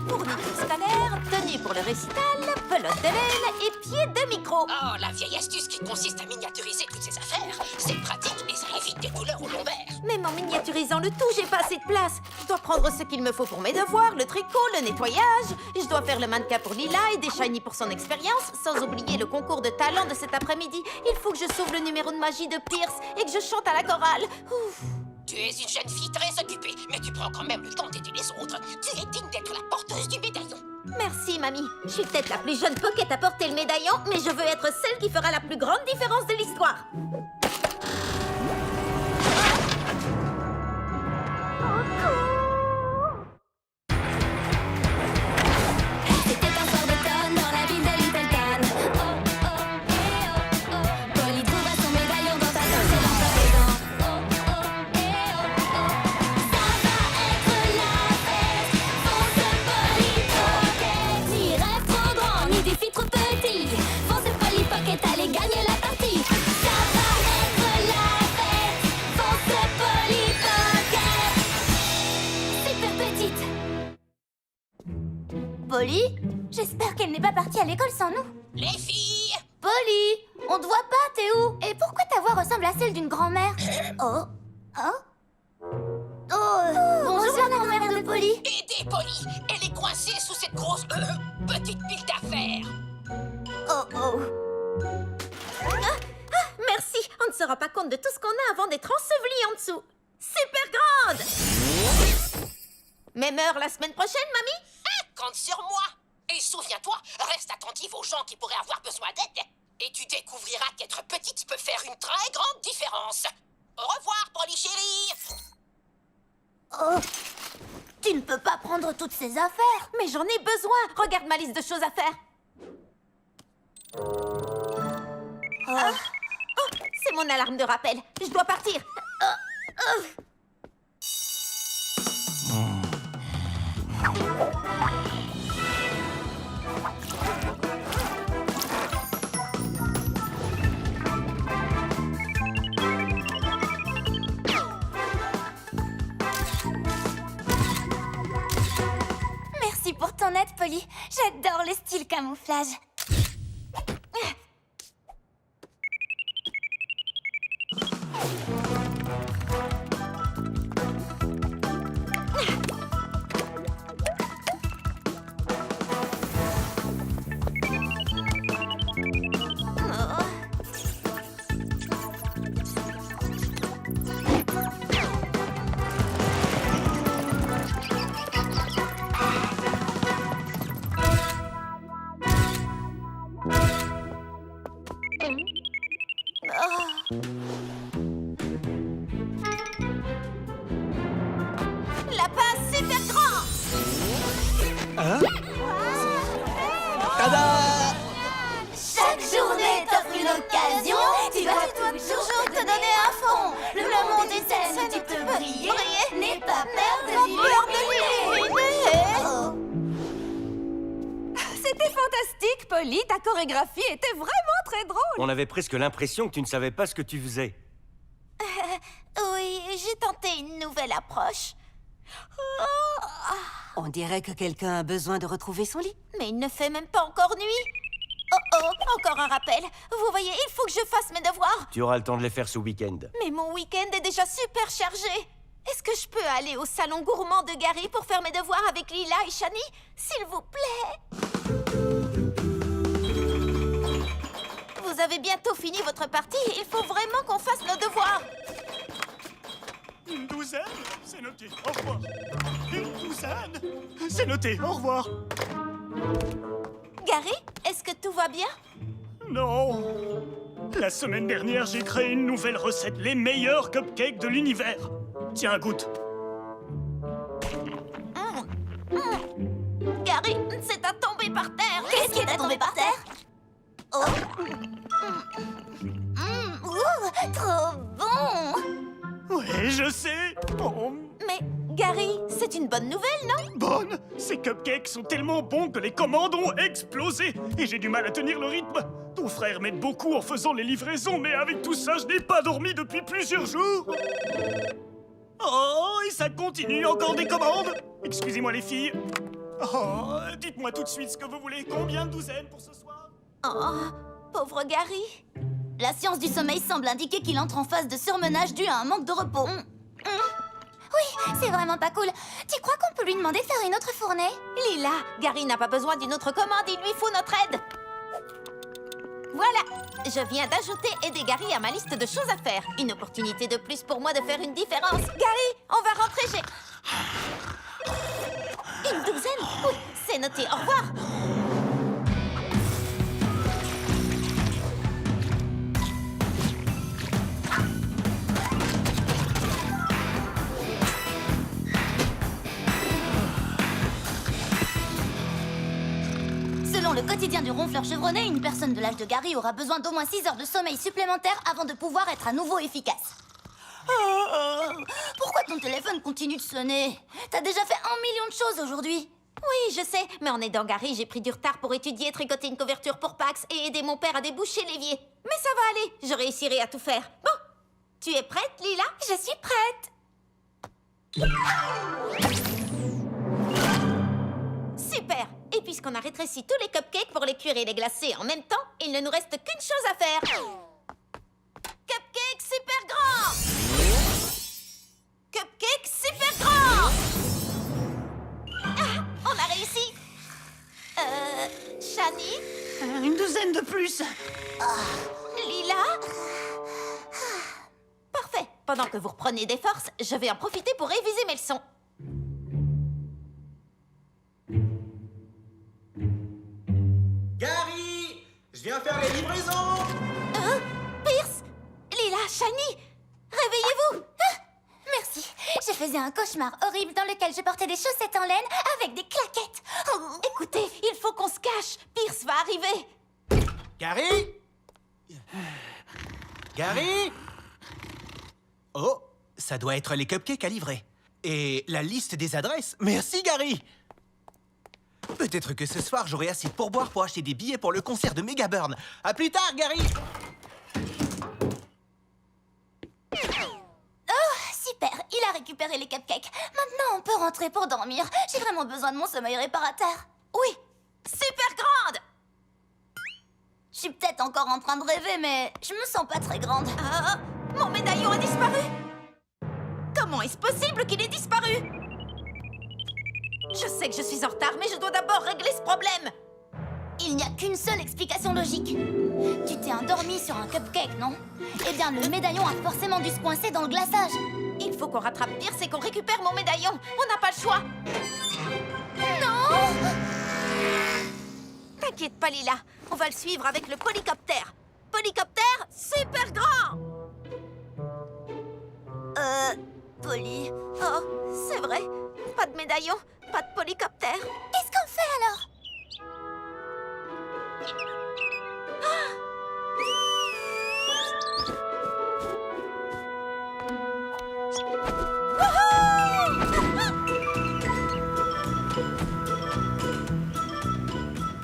Fourniture scolaire, tenue pour le récital, pelote de laine et pied de micro. Oh, la vieille astuce qui consiste à miniaturiser toutes ces affaires. C'est pratique et ça évite des douleurs au lombaire. Même en miniaturisant le tout, j'ai pas assez de place. Je dois prendre ce qu'il me faut pour mes devoirs, le tricot, le nettoyage. Je dois faire le mannequin pour Lila et des shiny pour son expérience, sans oublier le concours de talent de cet après-midi. Il faut que je sauve le numéro de magie de Pierce et que je chante à la chorale. Ouf. Tu es une jeune fille très occupée, mais tu prends quand même le temps d'aider les autres. Tu es digne d'être la porteuse du médaillon. Merci, mamie. Je suis peut-être la plus jeune Pocket à porter le médaillon, mais je veux être celle qui fera la plus grande différence de l'histoire. C'était un soir d'automne dans la ville de Little Town. Oh, oh, eh, oh, oh. Polly trouva son médaillon dans ta poche et dans ta maison. Oh, oh, eh, oh, oh. Ça va être la fête. Fonce Polly Pocket. Ni rêve trop grand, ni défi trop petit. Fonce Polly Pocket, allez gagner la partie. Ça va être la fête. Fonce Polly Pocket. Super petite. Polly? J'espère qu'elle n'est pas partie à l'école sans nous. Les filles! Polly! On te voit pas, t'es où? Et pourquoi ta voix ressemble à celle d'une grand-mère? Oh? Oh? Oh, bonjour la grand-mère de Polly. Aidez Polly! Elle est coincée sous cette grosse petite pile d'affaires. Oh, oh. Merci. On ne se rend pas compte de tout ce qu'on a avant d'être enseveli en dessous. Super grande! Même heure la semaine prochaine, mamie? Compte sur moi. Et souviens-toi, reste attentif aux gens qui pourraient avoir besoin d'aide. Et tu découvriras qu'être petite peut faire une très grande différence. Au revoir, Polly chérie. Oh, tu ne peux pas prendre toutes ces affaires. Mais j'en ai besoin. Regarde ma liste de choses à faire. Oh, c'est mon alarme de rappel. Je dois partir. Merci pour ton aide, Polly. J'adore le style camouflage. Lapin super grand. Tada! Chaque journée t'offre une occasion. Tu dois toujours te donner à fond. Le monde est tel que tu peux briller. N'aie pas peur de C'était fantastique, Polly. Ta chorégraphie était vraiment très drôle. On avait presque l'impression que tu ne savais pas ce que tu faisais. Oui, j'ai tenté une nouvelle approche. On dirait que quelqu'un a besoin de retrouver son lit. Mais il ne fait même pas encore nuit. Oh, encore un rappel. Vous voyez, il faut que je fasse mes devoirs. Tu auras le temps de les faire ce week-end. Mais mon week-end est déjà super chargé. Est-ce que je peux aller au salon gourmand de Gary pour faire mes devoirs avec Lila et Shani? S'il vous plaît. Vous avez bientôt fini votre partie. Il faut vraiment qu'on fasse nos devoirs. Une douzaine, c'est noté. Au revoir. Une douzaine, c'est noté. Au revoir. Gary, est-ce que tout va bien? Non. La semaine dernière, j'ai créé une nouvelle recette. Les meilleurs cupcakes de l'univers. Tiens, goûte. Gary, c'est à tomber par terre. Qu'est-ce qui est tombé par terre? Oh. Trop bon. Ouais, je sais. Oh, Mais Gary, c'est une bonne nouvelle, non? bonne. Ces cupcakes sont tellement bons que les commandes ont explosé. Et j'ai du mal à tenir le rythme. Ton frère m'aide beaucoup en faisant les livraisons, mais avec tout ça, je n'ai pas dormi depuis plusieurs jours. Oh, et ça continue, encore des commandes. Excusez-moi les filles. Oh, dites-moi tout de suite ce que vous voulez. Combien de douzaines pour ce soir? Oh, pauvre Gary. La science du sommeil semble indiquer qu'il entre en phase de surmenage dû à un manque de repos. Oui, c'est vraiment pas cool. Tu crois qu'on peut lui demander de faire une autre fournée? Lila, Gary n'a pas besoin d'une autre commande, il lui faut notre aide. Voilà, je viens d'ajouter aider Gary à ma liste de choses à faire. Une opportunité de plus pour moi de faire une différence. Gary, on va rentrer chez... Une douzaine? Oui, c'est noté, au revoir. Selon le quotidien du ronfleur chevronné, une personne de l'âge de Gary aura besoin d'au moins 6 heures de sommeil supplémentaires avant de pouvoir être à nouveau efficace. Pourquoi ton téléphone continue de sonner? T'as déjà fait 1 million de choses aujourd'hui. Oui, je sais, mais en aidant Gary, j'ai pris du retard pour étudier, tricoter une couverture pour Pax et aider mon père à déboucher l'évier. Mais ça va aller, je réussirai à tout faire. Bon, tu es prête, Lila? Je suis prête. Super! Et puisqu'on a rétréci tous les cupcakes pour les cuire et les glacer en même temps, il ne nous reste qu'une chose à faire. Cupcake super grand! Cupcake super grand! Ah, on a réussi! Shani? Une douzaine de plus. Lila? Parfait. Pendant que vous reprenez des forces, je vais en profiter pour réviser mes leçons. livraison! Pierce, Lila, Shani, réveillez-vous. Ah, merci. Je faisais un cauchemar horrible dans lequel je portais des chaussettes en laine avec des claquettes. Oh. Écoutez, il faut qu'on se cache. Pierce va arriver. Gary? Gary? Oh, ça doit être les cupcakes à livrer. Et la liste des adresses. Merci, Gary! Peut-être que ce soir, j'aurai assez de pourboire pour acheter des billets pour le concert de Megaburn. À plus tard, Gary! Super, il a récupéré les cupcakes. Maintenant, on peut rentrer pour dormir. J'ai vraiment besoin de mon sommeil réparateur. Oui, super grande. Je suis peut-être encore en train de rêver, mais je me sens pas très grande. Ah, mon médaillon a disparu. Comment est-ce possible qu'il ait disparu? Je sais que je suis en retard, mais je dois d'abord régler ce problème. Il n'y a qu'une seule explication logique. Tu t'es endormi sur un cupcake, non? Eh bien, le médaillon a forcément dû se coincer dans le glaçage. Il faut qu'on rattrape Pierce et qu'on récupère mon médaillon. On n'a pas le choix. Non! T'inquiète pas, Lila. On va le suivre avec le polycoptère. Polycoptère super grand! Poly... Oh, c'est vrai. Pas de médaillon, pas de polycoptère. Qu'est-ce qu'on fait alors?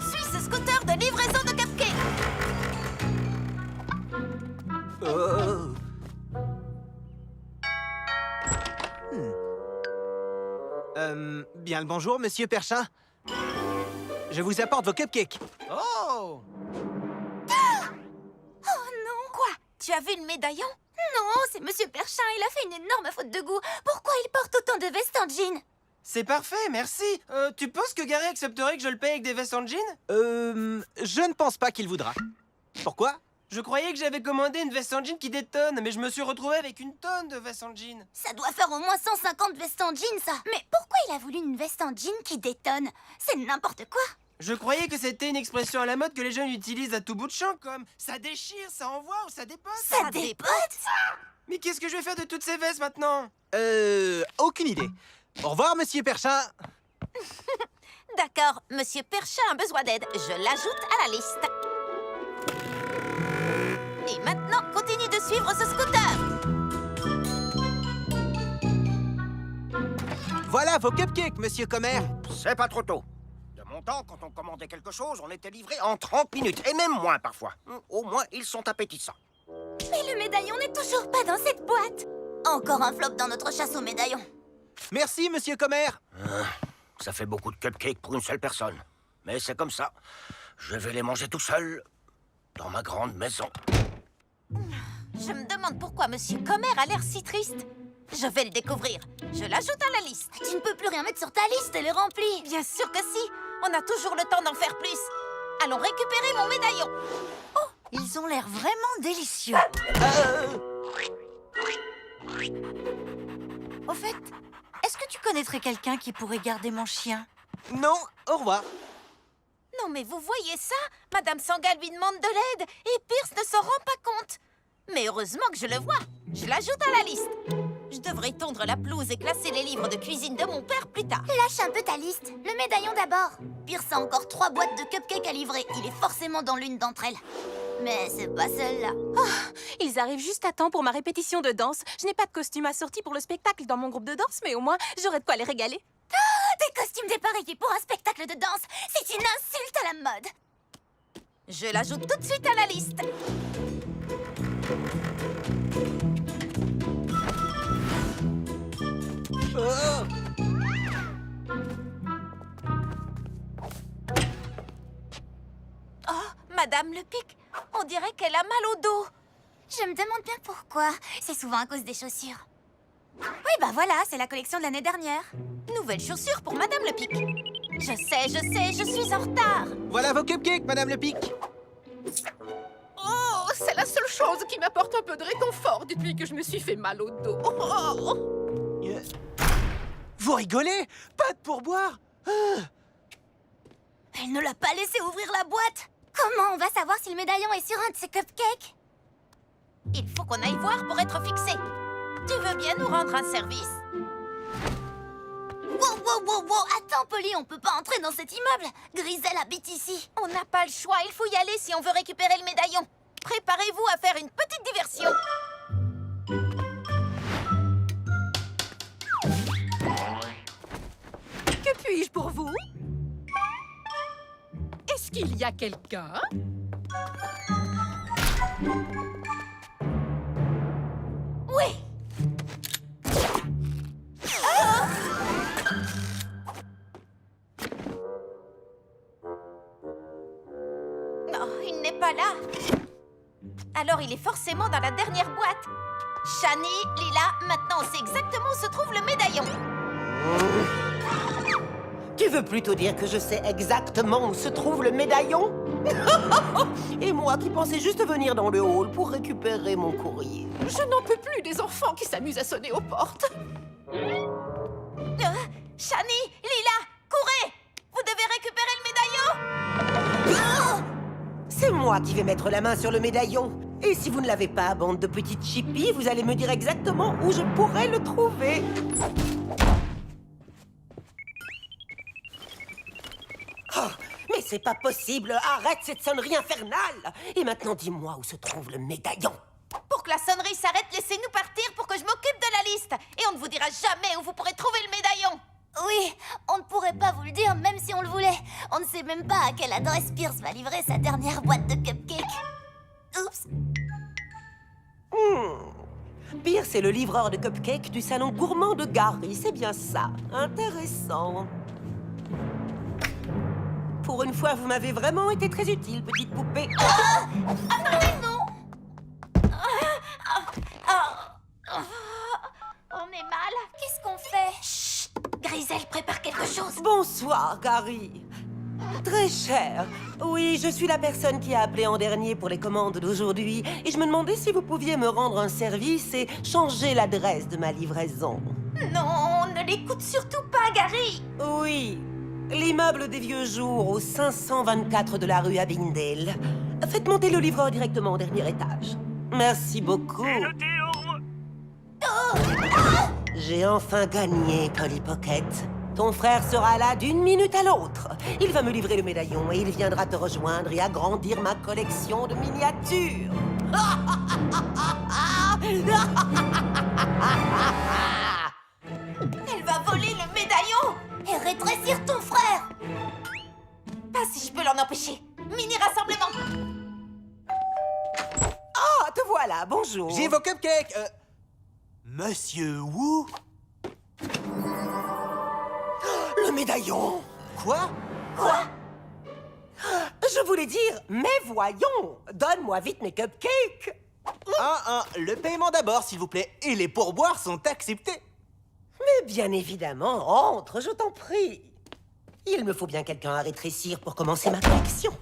Suis ce scooter de livraison de cupcakes. Oh. Bien le bonjour, monsieur Perchin. Je vous apporte vos cupcakes. Oh! Oh non! Quoi? Tu as vu le médaillon? Non, c'est Monsieur Perchin, il a fait une énorme faute de goût. Pourquoi il porte autant de vestes en jean? C'est parfait, merci. Tu penses que Gary accepterait que je le paye avec des vestes en jean? Je ne pense pas qu'il voudra. Pourquoi? Je croyais que j'avais commandé une veste en jean qui détonne, mais je me suis retrouvé avec une tonne de vestes en jean. Ça doit faire au moins 150 vestes en jean, ça. Mais pourquoi il a voulu une veste en jean qui détonne? C'est n'importe quoi. Je croyais que c'était une expression à la mode que les jeunes utilisent à tout bout de champ, comme ça déchire, ça envoie ou ça dépote. Ça dépote? Mais qu'est-ce que je vais faire de toutes ces vestes maintenant? Aucune idée. Au revoir, monsieur Perchin. D'accord, Monsieur Perchin a besoin d'aide. Je l'ajoute à la liste. Et maintenant, continue de suivre ce scooter. Voilà vos cupcakes, monsieur Comer. C'est pas trop tôt. De mon temps, quand on commandait quelque chose, on était livré en 30 minutes, et même moins parfois. Au moins, ils sont appétissants. Mais le médaillon n'est toujours pas dans cette boîte. Encore un flop dans notre chasse au médaillon. Merci, monsieur Comer. Ça fait beaucoup de cupcakes pour une seule personne. Mais c'est comme ça. Je vais les manger tout seul, dans ma grande maison. Je me demande pourquoi Monsieur Comer a l'air si triste. Je vais le découvrir. Je l'ajoute à la liste. Tu ne peux plus rien mettre sur ta liste, elle est remplie. Bien sûr que si. On a toujours le temps d'en faire plus. Allons récupérer mon médaillon. Oh, ils ont l'air vraiment délicieux. Au fait, est-ce que tu connaîtrais quelqu'un qui pourrait garder mon chien? Non, au revoir. Non mais vous voyez ça? Madame Sangal lui demande de l'aide et Pierce ne s'en rend pas compte. Mais heureusement que je le vois. Je l'ajoute à la liste. Je devrais tondre la pelouse et classer les livres de cuisine de mon père plus tard. Lâche un peu ta liste. Le médaillon d'abord. Pierce a encore 3 boîtes de cupcakes à livrer. Il est forcément dans l'une d'entre elles. Mais c'est pas celle-là. Oh, ils arrivent juste à temps pour ma répétition de danse. Je n'ai pas de costume assorti pour le spectacle dans mon groupe de danse, mais au moins, j'aurai de quoi les régaler. Des costumes dépareillés pour un spectacle de danse, c'est une insulte à la mode. Je l'ajoute tout de suite à la liste. Oh, Madame Le Pic, on dirait qu'elle a mal au dos. Je me demande bien pourquoi. C'est souvent à cause des chaussures. Oui, bah voilà, c'est la collection de l'année dernière. Nouvelles chaussures pour Madame Le Pic. Je sais, je suis en retard. Voilà vos cupcakes, Madame Le Pic. Oh, c'est la seule chose qui m'apporte un peu de réconfort depuis que je me suis fait mal au dos. Oh. Vous rigolez? Pas de pourboire? Elle ne l'a pas laissé ouvrir la boîte. Comment on va savoir si le médaillon est sur un de ces cupcakes? Il faut qu'on aille voir pour être fixé. Tu veux bien nous rendre un service? Wow, attends, Polly, on peut pas entrer dans cet immeuble. Grisel habite ici. On n'a pas le choix, il faut y aller si on veut récupérer le médaillon. Préparez-vous à faire une petite diversion. Que puis-je pour vous? Est-ce qu'il y a quelqu'un? Oui. Non, il n'est pas là. Alors il est forcément dans la dernière boîte. Shani, Lila, maintenant on sait exactement où se trouve le médaillon. Tu veux plutôt dire que je sais exactement où se trouve le médaillon? Et moi qui pensais juste venir dans le hall pour récupérer mon courrier. Je n'en peux plus des enfants qui s'amusent à sonner aux portes. Shani, Lila, courez! Vous devez récupérer le médaillon! C'est moi qui vais mettre la main sur le médaillon. Et si vous ne l'avez pas, bande de petites chippies, vous allez me dire exactement où je pourrais le trouver. Oh, mais c'est pas possible! Arrête cette sonnerie infernale! Et maintenant, dis-moi où se trouve le médaillon. Pour que la sonnerie s'arrête, laissez-nous partir pour que je m'occupe de la liste. Et on ne vous dira jamais où vous pourrez trouver le médaillon. Oui, on ne pourrait pas vous le dire même si on le voulait. On ne sait même pas à quelle adresse Pierce va livrer sa dernière boîte de cupcakes. Oups. Pierce est le livreur de cupcakes du salon gourmand de Gary, c'est bien ça. Intéressant. Pour une fois, vous m'avez vraiment été très utile, petite poupée. Attendez, non. On est mal. Qu'est-ce qu'on fait? Chut. Grisel prépare quelque chose. Bonsoir, Gary. Très cher. Oui, je suis la personne qui a appelé en dernier pour les commandes d'aujourd'hui. Et je me demandais si vous pouviez me rendre un service et changer l'adresse de ma livraison. Non, ne l'écoute surtout pas, Gary. Oui, l'immeuble des vieux jours au 524 de la rue Abingdale. Faites monter le livreur directement au dernier étage. Merci beaucoup. J'ai enfin gagné, Polly Pocket. Ton frère sera là d'une minute à l'autre. Il va me livrer le médaillon et il viendra te rejoindre et agrandir ma collection de miniatures. Elle va voler le médaillon et rétrécir ton frère. Pas si je peux l'en empêcher. Mini-rassemblement. Ah, te voilà, bonjour. J'ai vos cupcakes. Monsieur Wu? Le médaillon. Quoi? Je voulais dire, mais voyons, donne-moi vite mes cupcakes. Le paiement d'abord, s'il vous plaît. Et les pourboires sont acceptés. Mais bien évidemment, entre, je t'en prie. Il me faut bien quelqu'un à rétrécir pour commencer ma collection.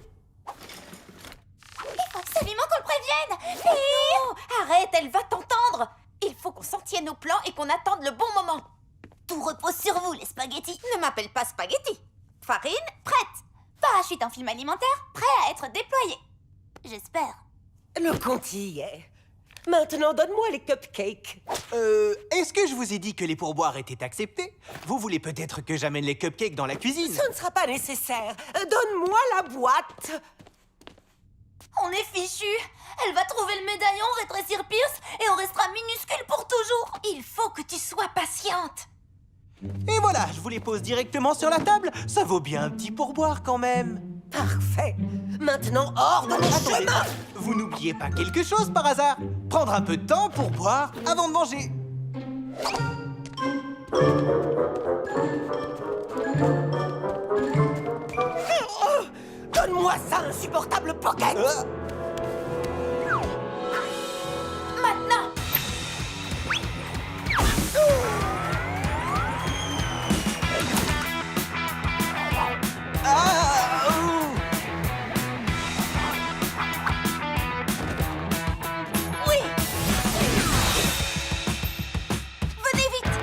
Il faut absolument qu'on le prévienne. Non, arrête, elle va t'entendre. Il faut qu'on s'en tienne au plan et qu'on attende le bon moment. Tout repose sur vous, les spaghettis. Ne m'appelle pas spaghetti. Farine, prête. Parachute en film alimentaire, prêt à être déployé. J'espère. Le compte y est. Maintenant, donne-moi les cupcakes. Est-ce que je vous ai dit que les pourboires étaient acceptés? Vous voulez peut-être que j'amène les cupcakes dans la cuisine? Ce ne sera pas nécessaire. Donne-moi la boîte. On est fichu. Elle va trouver le médaillon, rétrécir Pierce, et on restera minuscule pour toujours. Il faut que tu sois patiente. Et voilà, je vous les pose directement sur la table. Ça vaut bien un petit pourboire quand même. Parfait. Maintenant, hors de mon chemin. Vous n'oubliez pas quelque chose par hasard? Prendre un peu de temps pour boire avant de manger. Donne-moi ça, insupportable Pocket. Maintenant. Oui. Venez vite.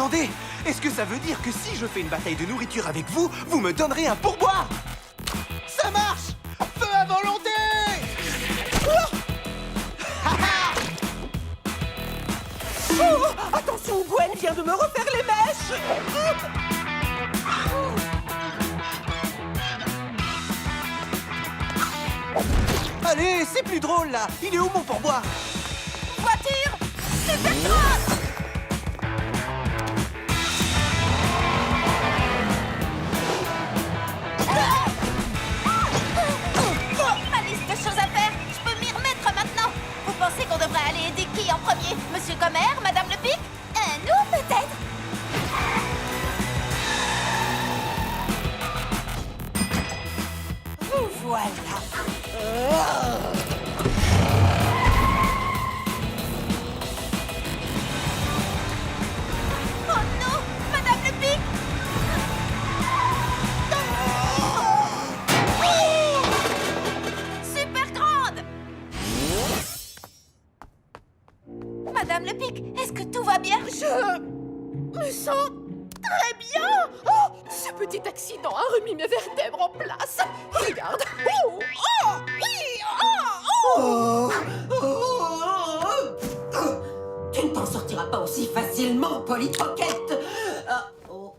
Attendez, est-ce que ça veut dire que si je fais une bataille de nourriture avec vous, vous me donnerez un pourboire? Ça marche! Feu à volonté! Oh, attention, Gwen vient de me refaire les mèches. Allez, c'est plus drôle là! Il est où mon pourboire? Voiture! Supercross! Ma liste de choses à faire, je peux m'y remettre maintenant. Vous pensez qu'on devrait aller aider qui en premier? Monsieur Comer, Madame Le Pic? Nous, peut-être? Vous voilà. Oh non! Madame Le Pic! Super grande! Madame Le Pic, est-ce que tout va bien? Je me sens très bien. Oh, ce petit accident a remis mes vertèbres en place. Regarde. Oh, oh, oui, oh, oh. Tu ne t'en sortiras pas aussi facilement, Polly Pocket. Oh,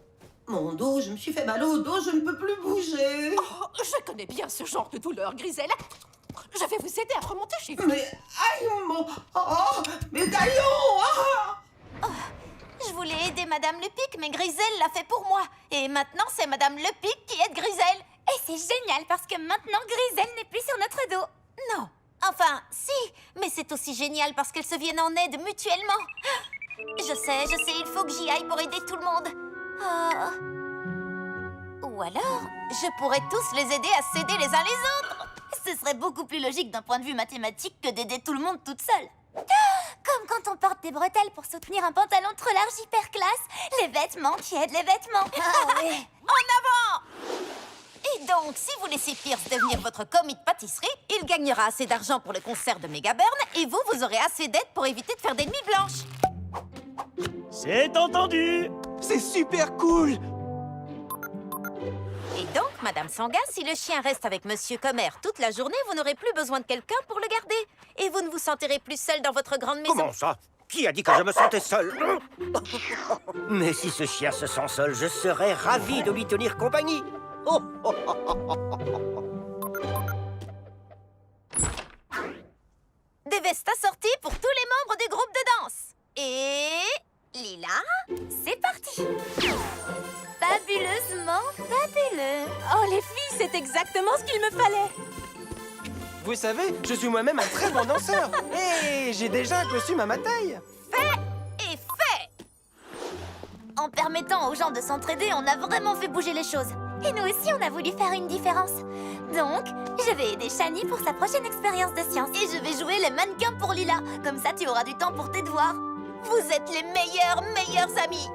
mon dos, je me suis fait mal au dos, je ne peux plus bouger. Oh, je connais bien ce genre de douleur, Griselle. Je vais vous aider à remonter chez vous. Mais, aïe, mon... Oh, médaillon. Je voulais aider Madame Le Pic, mais Griselle l'a fait pour moi. Et maintenant, c'est Madame Le Pic qui aide Griselle. Et c'est génial parce que maintenant Griselle n'est plus sur notre dos. Non. Enfin, si. Mais c'est aussi génial parce qu'elles se viennent en aide mutuellement. Je sais, il faut que j'y aille pour aider tout le monde. Ou alors, je pourrais tous les aider à s'aider les uns les autres. Ce serait beaucoup plus logique d'un point de vue mathématique que d'aider tout le monde toute seule. Comme quand on porte des bretelles pour soutenir un pantalon trop large hyper classe. Les vêtements qui aident les vêtements. Ah oui. En avant! Et donc, si vous laissez Pierce devenir votre commis de pâtisserie, il gagnera assez d'argent pour le concert de Megaburn et vous aurez assez d'aide pour éviter de faire des nuits blanches. C'est entendu. C'est super cool! Et donc, Madame Sanga, si le chien reste avec Monsieur Comer toute la journée, vous n'aurez plus besoin de quelqu'un pour le garder. Et vous ne vous sentirez plus seul dans votre grande maison. Comment ça? Qui a dit que je me sentais seul? Mais si ce chien se sent seul, je serais ravi de lui tenir compagnie. Oh, oh, oh, oh, oh, oh. Des vestes assorties pour tous les membres du groupe de danse. Et... Lila, c'est parti. Fabuleusement fabuleux. Oh, les filles, c'est exactement ce qu'il me fallait. Vous savez, je suis moi-même un très bon danseur. Et j'ai déjà un costume à ma taille. Fait et fait. En permettant aux gens de s'entraider, on a vraiment fait bouger les choses. Et nous aussi, on a voulu faire une différence. Donc, je vais aider Shani pour sa prochaine expérience de science. Et je vais jouer les mannequins pour Lila. Comme ça, tu auras du temps pour tes devoirs. Vous êtes les meilleurs amis.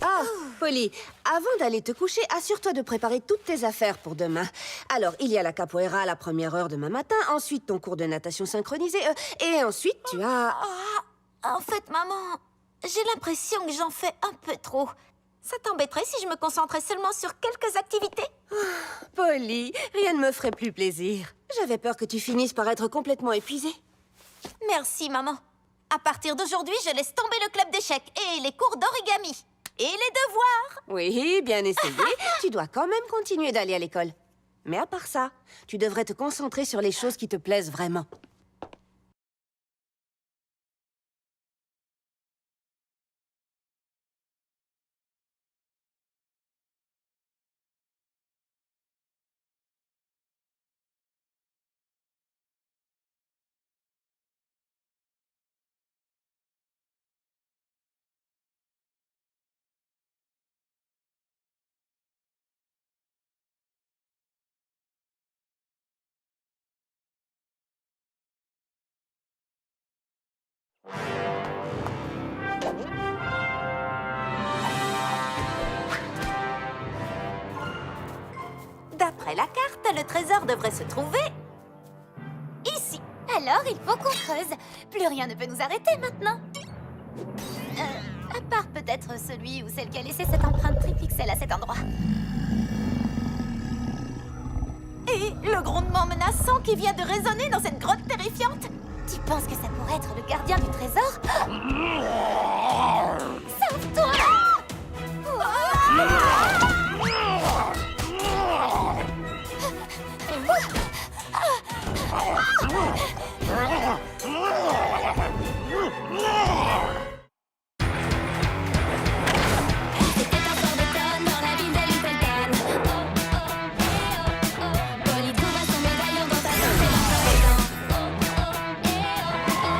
Ah, Polly, avant d'aller te coucher, assure-toi de préparer toutes tes affaires pour demain. Alors, il y a la capoeira à la première heure demain matin, ensuite ton cours de natation synchronisé, et ensuite tu as... En fait, maman, j'ai l'impression que j'en fais un peu trop. Ça t'embêterait si je me concentrais seulement sur quelques activités? Polly, rien ne me ferait plus plaisir. J'avais peur que tu finisses par être complètement épuisée. Merci, maman. À partir d'aujourd'hui, je laisse tomber le club d'échecs et les cours d'origami. Et les devoirs. Oui, bien essayé. Tu dois quand même continuer d'aller à l'école. Mais à part ça, tu devrais te concentrer sur les choses qui te plaisent vraiment. D'après la carte, le trésor devrait se trouver Alors, il faut qu'on creuse. Plus rien ne peut nous arrêter maintenant. À part peut-être celui ou celle qui a laissé cette empreinte tripixel à cet endroit. Et le grondement menaçant qui vient de résonner dans cette grotte terrifiante. Tu penses que ça pourrait être le gardien du trésor? Sauve-toi! C'était un soir d'automne dans la ville de Littleton. Oh, oh, eh, oh, oh. Polly trouva son médaillon dans ta poche et dans ta maison. Oh, oh, eh, oh, oh.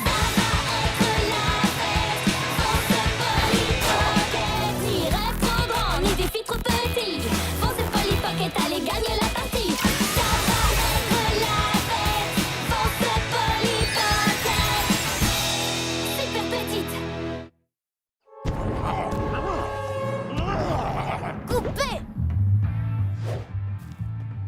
Ça va être la fête. Fonce Polly Pocket. Ni rêve trop grand, ni défi trop petit. Fonce Polly Pocket, allez gagner la partie. Ça va être la fête. Fonce Polly Pocket. Super petite. Coupé!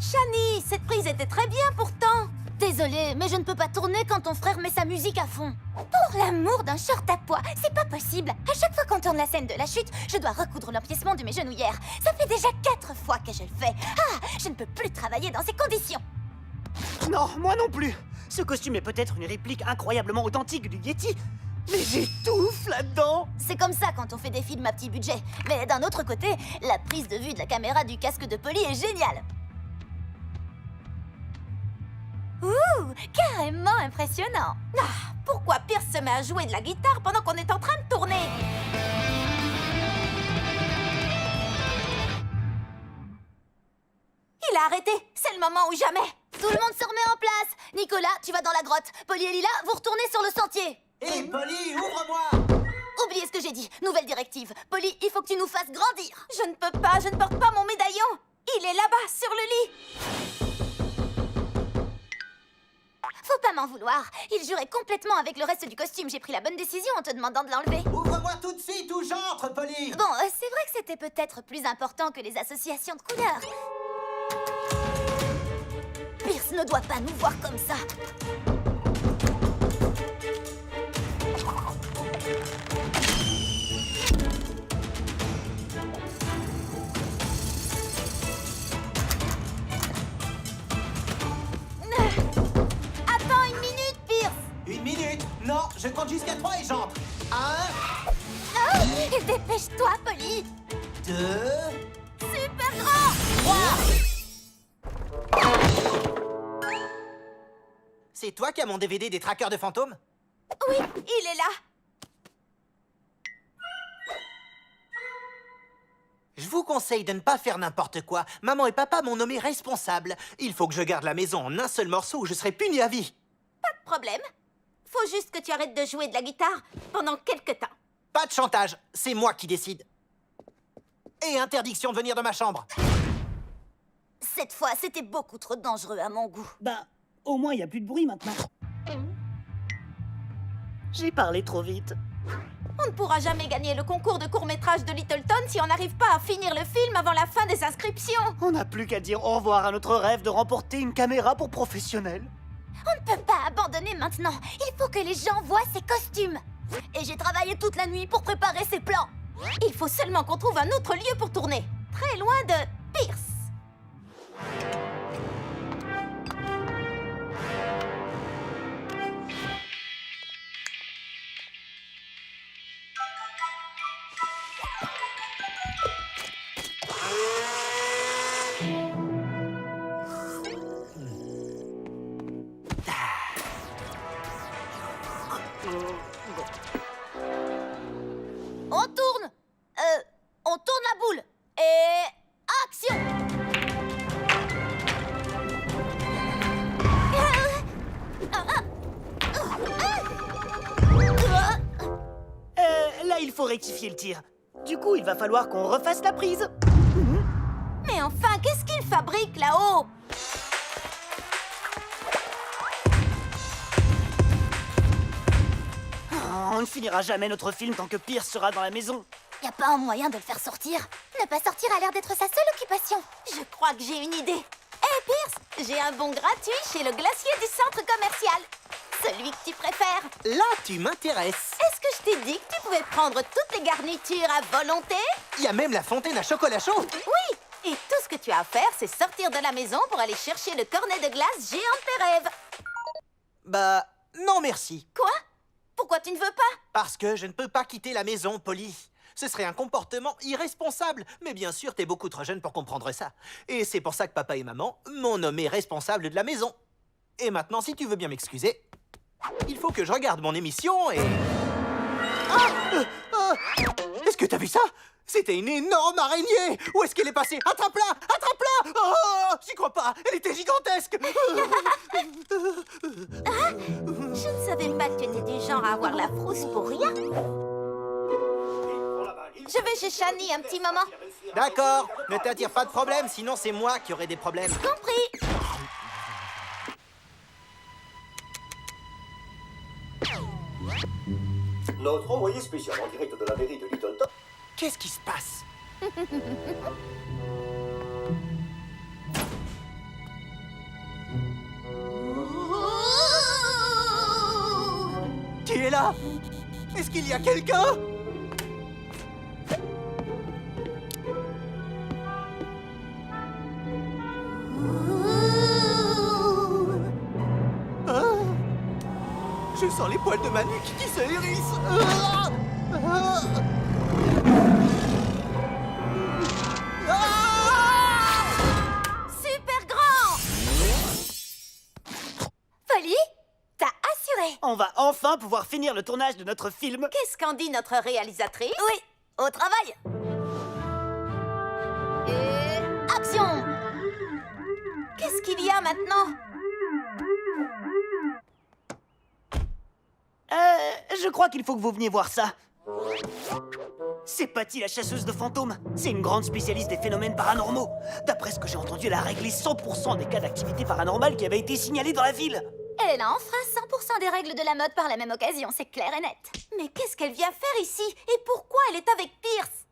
Shani, cette prise était très bien pourtant. Désolée, mais je ne peux pas tourner quand ton frère met sa musique à fond. Pour l'amour d'un short à pois, c'est pas possible. À chaque fois qu'on tourne la scène de la chute, je dois recoudre l'empiècement de mes genouillères. Ça fait déjà 4 fois que je le fais. Ah, je ne peux plus travailler dans ces conditions. Non, moi non plus. Ce costume est peut-être une réplique incroyablement authentique du Yeti, mais j'étouffe là-dedans. C'est comme ça quand on fait des films à petit budget. Mais d'un autre côté, la prise de vue de la caméra du casque de Polly est géniale. Ouh, carrément impressionnant. Ah, pourquoi Pierce se met à jouer de la guitare pendant qu'on est en train de tourner? Il a arrêté. C'est le moment ou jamais. Tout le monde se remet en place. Nicolas, tu vas dans la grotte. Polly et Lila, vous retournez sur le sentier. Hé, Polly, ouvre-moi! Oubliez ce que j'ai dit. Nouvelle directive. Polly, il faut que tu nous fasses grandir. Je ne peux pas, je ne porte pas mon médaillon. Il est là-bas, sur le lit. Faut pas m'en vouloir. Il jurait complètement avec le reste du costume. J'ai pris la bonne décision en te demandant de l'enlever. Ouvre-moi tout de suite ou j'entre, Polly! Bon, c'est vrai que c'était peut-être plus important que les associations de couleurs. Pierce ne doit pas nous voir comme ça. Attends une minute, Pierce. Une minute! Non, je compte jusqu'à 3 et j'entre! 1, Oh, dépêche-toi, Polly. 2... Super grand. 3! C'est toi qui as mon DVD des traqueurs de fantômes? Oui, il est là. Je vous conseille de ne pas faire n'importe quoi. Maman et papa m'ont nommé responsable. Il faut que je garde la maison en un seul morceau ou je serai puni à vie. Pas de problème. Faut juste que tu arrêtes de jouer de la guitare pendant quelque temps. Pas de chantage, c'est moi qui décide. Et interdiction de venir de ma chambre. Cette fois, c'était beaucoup trop dangereux à mon goût. Bah, au moins il y a plus de bruit maintenant. J'ai parlé trop vite. On ne pourra jamais gagner le concours de court-métrage de Littleton si on n'arrive pas à finir le film avant la fin des inscriptions. On n'a plus qu'à dire au revoir à notre rêve de remporter une caméra pour professionnels. On ne peut pas abandonner maintenant. Il faut que les gens voient ces costumes. Et j'ai travaillé toute la nuit pour préparer ces plans. Il faut seulement qu'on trouve un autre lieu pour tourner. Très loin de Pierce. On tourne. On tourne la boule. Et action. Là, il faut rectifier le tir. Du coup, il va falloir qu'on refasse la prise. Mais enfin, qu'est-ce qu'il fabrique là-haut? On ne finira jamais notre film tant que Pierce sera dans la maison. Y a pas un moyen de le faire sortir? Ne pas sortir a l'air d'être sa seule occupation. Je crois que j'ai une idée. Hé, Pierce, J'ai un bon gratuit chez le glacier du centre commercial. Celui que tu préfères. Là, tu m'intéresses. Est-ce que je t'ai dit que tu pouvais prendre toutes les garnitures à volonté? Il y a même la fontaine à chocolat chaud. Oui. Et tout ce que tu as à faire, c'est sortir de la maison pour aller chercher le cornet de glace géant de tes rêves. Bah, non merci. Quoi? Pourquoi tu ne veux pas? Parce que je ne peux pas quitter la maison, Polly. Ce serait un comportement irresponsable. Mais bien sûr, t'es beaucoup trop jeune pour comprendre ça. Et c'est pour ça que papa et maman m'ont nommé responsable de la maison. Et maintenant, si tu veux bien m'excuser, il faut que je regarde mon émission et... Est-ce que t'as vu ça? C'était une énorme araignée! Où est-ce qu'elle est passée? Attrape-la! Attrape-la! Oh, j'y crois pas! Elle était gigantesque! Je ne savais pas que tu étais du genre à avoir la frousse pour rien. Je vais chez Shani un petit moment. D'accord, ne t'attire pas de problème, sinon c'est moi qui aurai des problèmes. Compris. Notre envoyé spécial en direct de la mairie de Littleton. Qu'est-ce qui se passe? Qui est là? Est-ce qu'il y a quelqu'un? Je sens les poils de ma nuque qui se hérissent. Super grand! Polly, t'as assuré. On va enfin pouvoir finir le tournage de notre film. Qu'est-ce qu'en dit notre réalisatrice? Oui, au travail. Et action! Qu'est-ce qu'il y a maintenant? Je crois qu'il faut que vous veniez voir ça. C'est Patty, la chasseuse de fantômes. C'est une grande spécialiste des phénomènes paranormaux. D'après ce que j'ai entendu, elle a réglé 100% des cas d'activité paranormale qui avaient été signalés dans la ville. Elle enfreint 100% des règles de la mode par la même occasion, c'est clair et net. Mais qu'est-ce qu'elle vient faire ici? Et pourquoi elle est avec Pierce?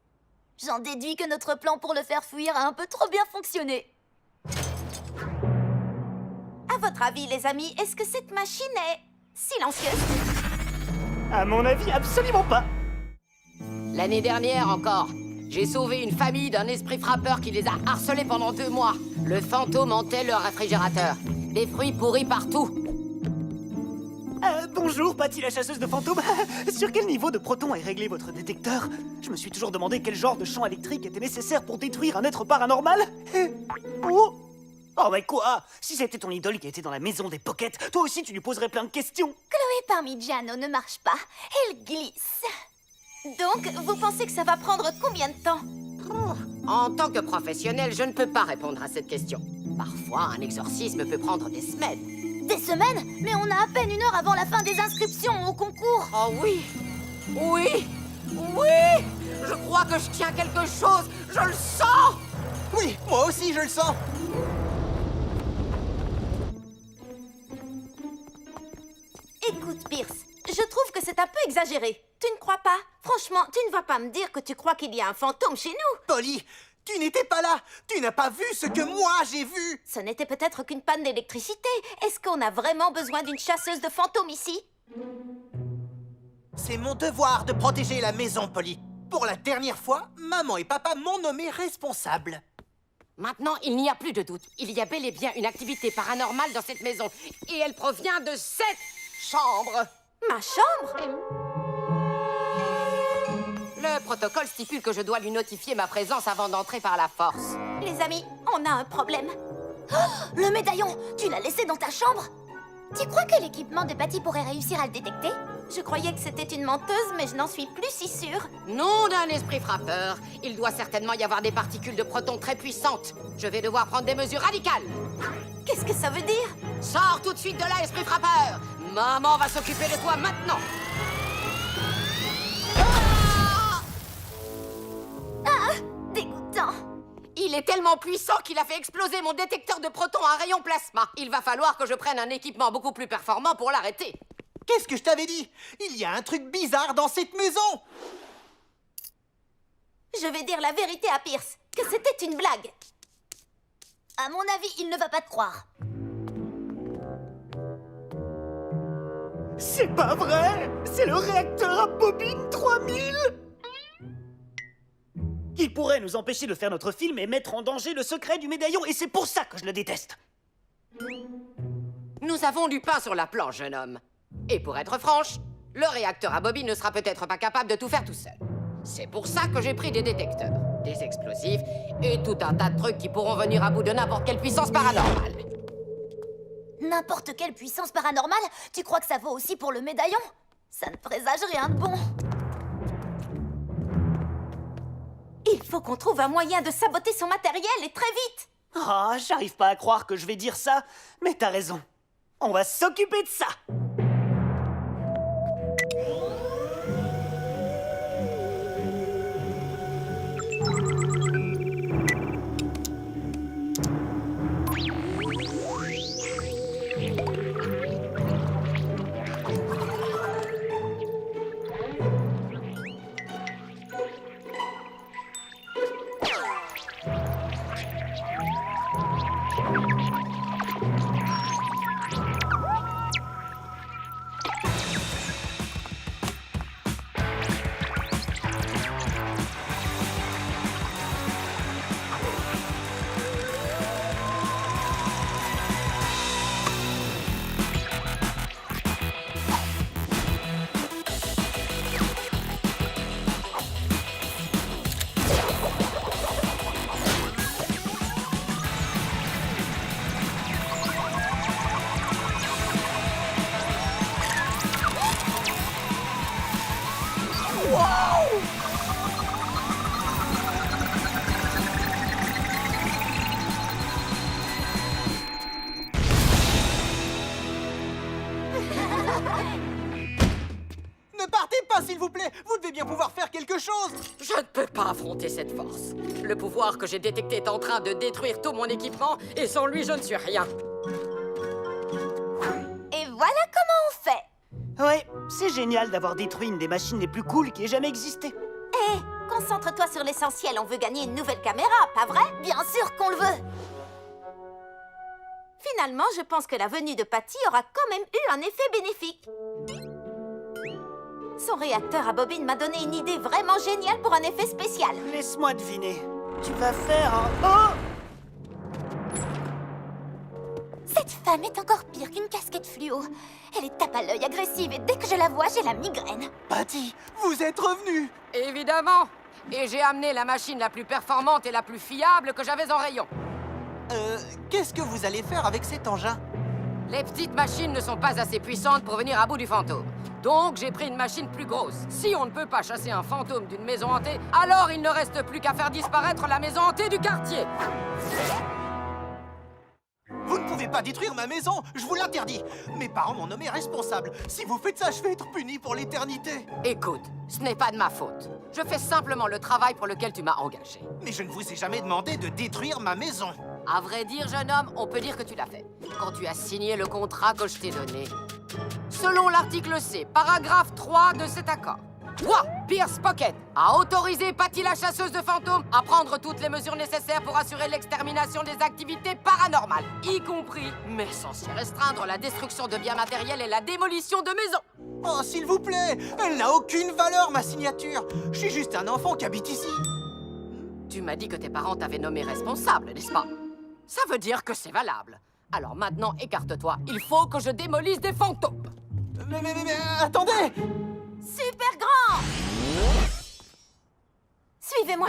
J'en déduis que notre plan pour le faire fuir a un peu trop bien fonctionné. À votre avis, les amis, est-ce que cette machine est silencieuse? À mon avis, absolument pas. L'année dernière encore, j'ai sauvé une famille d'un esprit frappeur qui les a harcelés pendant 2 mois. Le fantôme hantait leur réfrigérateur. Des fruits pourris partout. Bonjour, Patty, la chasseuse de fantômes. Sur quel niveau de proton est réglé votre détecteur? Je me suis toujours demandé quel genre de champ électrique était nécessaire pour détruire un être paranormal. Oh mais quoi? Si c'était ton idole qui était dans la maison des Pockets, toi aussi tu lui poserais plein de questions. Chloé Parmigiano ne marche pas, elle glisse. Donc, vous pensez que ça va prendre combien de temps? En tant que professionnel, je ne peux pas répondre à cette question. Parfois, un exorcisme peut prendre des semaines. Des semaines? Mais on a à peine 1 heure avant la fin des inscriptions au concours. Oh oui! Oui! Oui! Je crois que je tiens quelque chose! Je le sens! Oui, moi aussi je le sens. Écoute, Pierce, je trouve que c'est un peu exagéré. Tu ne crois pas? Franchement, tu ne vas pas me dire que tu crois qu'il y a un fantôme chez nous. Polly, tu n'étais pas là. Tu n'as pas vu ce que moi j'ai vu. Ce n'était peut-être qu'une panne d'électricité. Est-ce qu'on a vraiment besoin d'une chasseuse de fantômes ici? C'est mon devoir de protéger la maison, Polly. Pour la dernière fois, maman et papa m'ont nommé responsable. Maintenant, il n'y a plus de doute. Il y a bel et bien une activité paranormale dans cette maison. Et elle provient de cette chambre. Ma chambre? Le protocole stipule que je dois lui notifier ma présence avant d'entrer par la force. Les amis, on a un problème. Oh, le médaillon, tu l'as laissé dans ta chambre? Tu crois que l'équipement de Patty pourrait réussir à le détecter? Je croyais que c'était une menteuse, mais je n'en suis plus si sûre. Nom d'un esprit frappeur, il doit certainement y avoir des particules de protons très puissantes. Je vais devoir prendre des mesures radicales. Qu'est-ce que ça veut dire? Sors tout de suite de là, esprit frappeur. Maman va s'occuper de toi maintenant. Dégoûtant. Il est tellement puissant qu'il a fait exploser mon détecteur de protons à rayon plasma. Il va falloir que je prenne un équipement beaucoup plus performant pour l'arrêter. Qu'est-ce que je t'avais dit? Il y a un truc bizarre dans cette maison. Je vais dire la vérité à Pierce, que c'était une blague. À mon avis, il ne va pas te croire. C'est pas vrai! C'est le réacteur à bobine 3000! Il pourrait nous empêcher de faire notre film et mettre en danger le secret du médaillon, et c'est pour ça que je le déteste. Nous avons du pain sur la planche, jeune homme. Et pour être franche, le réacteur à bobine ne sera peut-être pas capable de tout faire tout seul. C'est pour ça que j'ai pris des détecteurs, des explosifs et tout un tas de trucs qui pourront venir à bout de n'importe quelle puissance paranormale. N'importe quelle puissance paranormale? Tu crois que ça vaut aussi pour le médaillon? Ça ne présage rien de bon. Il faut qu'on trouve un moyen de saboter son matériel et très vite. Ah, j'arrive pas à croire que je vais dire ça, mais t'as raison. On va s'occuper de ça. Ne partez pas, s'il vous plaît! Vous devez bien pouvoir faire quelque chose! Je ne peux pas affronter cette force. Le pouvoir que j'ai détecté est en train de détruire tout mon équipement, et sans lui, je ne suis rien. Et voilà comment on fait. Ouais, c'est génial d'avoir détruit une des machines les plus cool qui ait jamais existé. Hé, concentre-toi sur l'essentiel. On veut gagner une nouvelle caméra, pas vrai? Bien sûr qu'on le veut. Finalement, je pense que la venue de Patty aura quand même eu un effet bénéfique. Son réacteur à bobine m'a donné une idée vraiment géniale pour un effet spécial. Laisse-moi deviner. Tu vas faire un... Oh! Cette femme est encore pire qu'une casquette fluo. Elle est tape à l'œil, agressive, et dès que je la vois, j'ai la migraine. Patty, vous êtes revenue! Évidemment. Et j'ai amené la machine la plus performante et la plus fiable que j'avais en rayon. Qu'est-ce que vous allez faire avec cet engin? Les petites machines ne sont pas assez puissantes pour venir à bout du fantôme. Donc, j'ai pris une machine plus grosse. Si on ne peut pas chasser un fantôme d'une maison hantée, alors il ne reste plus qu'à faire disparaître la maison hantée du quartier. Vous ne pouvez pas détruire ma maison, je vous l'interdis. Mes parents m'ont nommé responsable. Si vous faites ça, je vais être puni pour l'éternité. Écoute, ce n'est pas de ma faute. Je fais simplement le travail pour lequel tu m'as engagé. Mais je ne vous ai jamais demandé de détruire ma maison. À vrai dire, jeune homme, on peut dire que tu l'as fait. Quand tu as signé le contrat que je t'ai donné. Selon l'article C, paragraphe 3 de cet accord. Toi, Pierce Pocket, a autorisé Patty la chasseuse de fantômes à prendre toutes les mesures nécessaires pour assurer l'extermination des activités paranormales, y compris, mais sans s'y restreindre, la destruction de biens matériels et la démolition de maisons. Oh, s'il vous plaît, elle n'a aucune valeur, ma signature. Je suis juste un enfant qui habite ici. Tu m'as dit que tes parents t'avaient nommé responsable, n'est-ce pas? Ça veut dire que c'est valable. Alors maintenant, écarte-toi. Il faut que je démolisse des fantômes. Mais attendez! Super grand! Suivez-moi.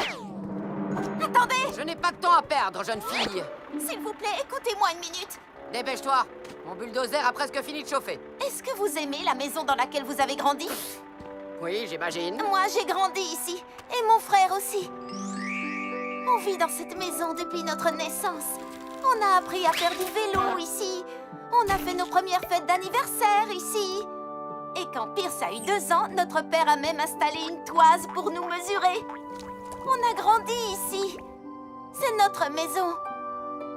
Attendez! Je n'ai pas de temps à perdre, jeune fille. S'il vous plaît, écoutez-moi une minute. Dépêche-toi. Mon bulldozer a presque fini de chauffer. Est-ce que vous aimez la maison dans laquelle vous avez grandi? Oui, j'imagine. Moi, j'ai grandi ici. Et mon frère aussi. On vit dans cette maison depuis notre naissance. On a appris à faire du vélo ici. On a fait nos premières fêtes d'anniversaire ici. Et quand Pierce a eu 2 ans, notre père a même installé une toise pour nous mesurer. On a grandi ici. C'est notre maison.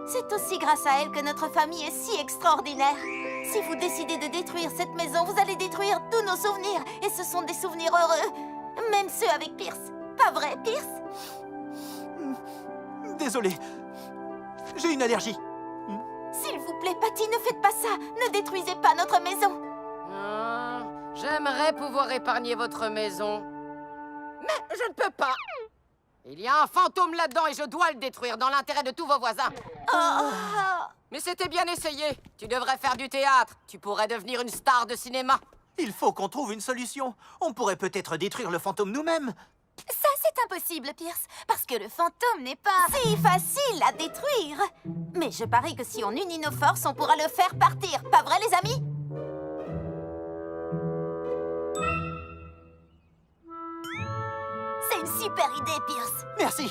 C'est aussi grâce à elle que notre famille est si extraordinaire. Si vous décidez de détruire cette maison, vous allez détruire tous nos souvenirs. Et ce sont des souvenirs heureux. Même ceux avec Pierce. Pas vrai, Pierce? Désolé. J'ai une allergie. S'il vous plaît, Patty, ne faites pas ça. Ne détruisez pas notre maison. J'aimerais pouvoir épargner votre maison. Mais je ne peux pas. Il y a un fantôme là-dedans et je dois le détruire dans l'intérêt de tous vos voisins. Mais c'était bien essayé. Tu devrais faire du théâtre. Tu pourrais devenir une star de cinéma. Il faut qu'on trouve une solution. On pourrait peut-être détruire le fantôme nous-mêmes. Ça, c'est impossible, Pierce, parce que le fantôme n'est pas si facile à détruire. Mais je parie que si on unit nos forces, on pourra le faire partir. Pas vrai, les amis? C'est une super idée, Pierce. Merci.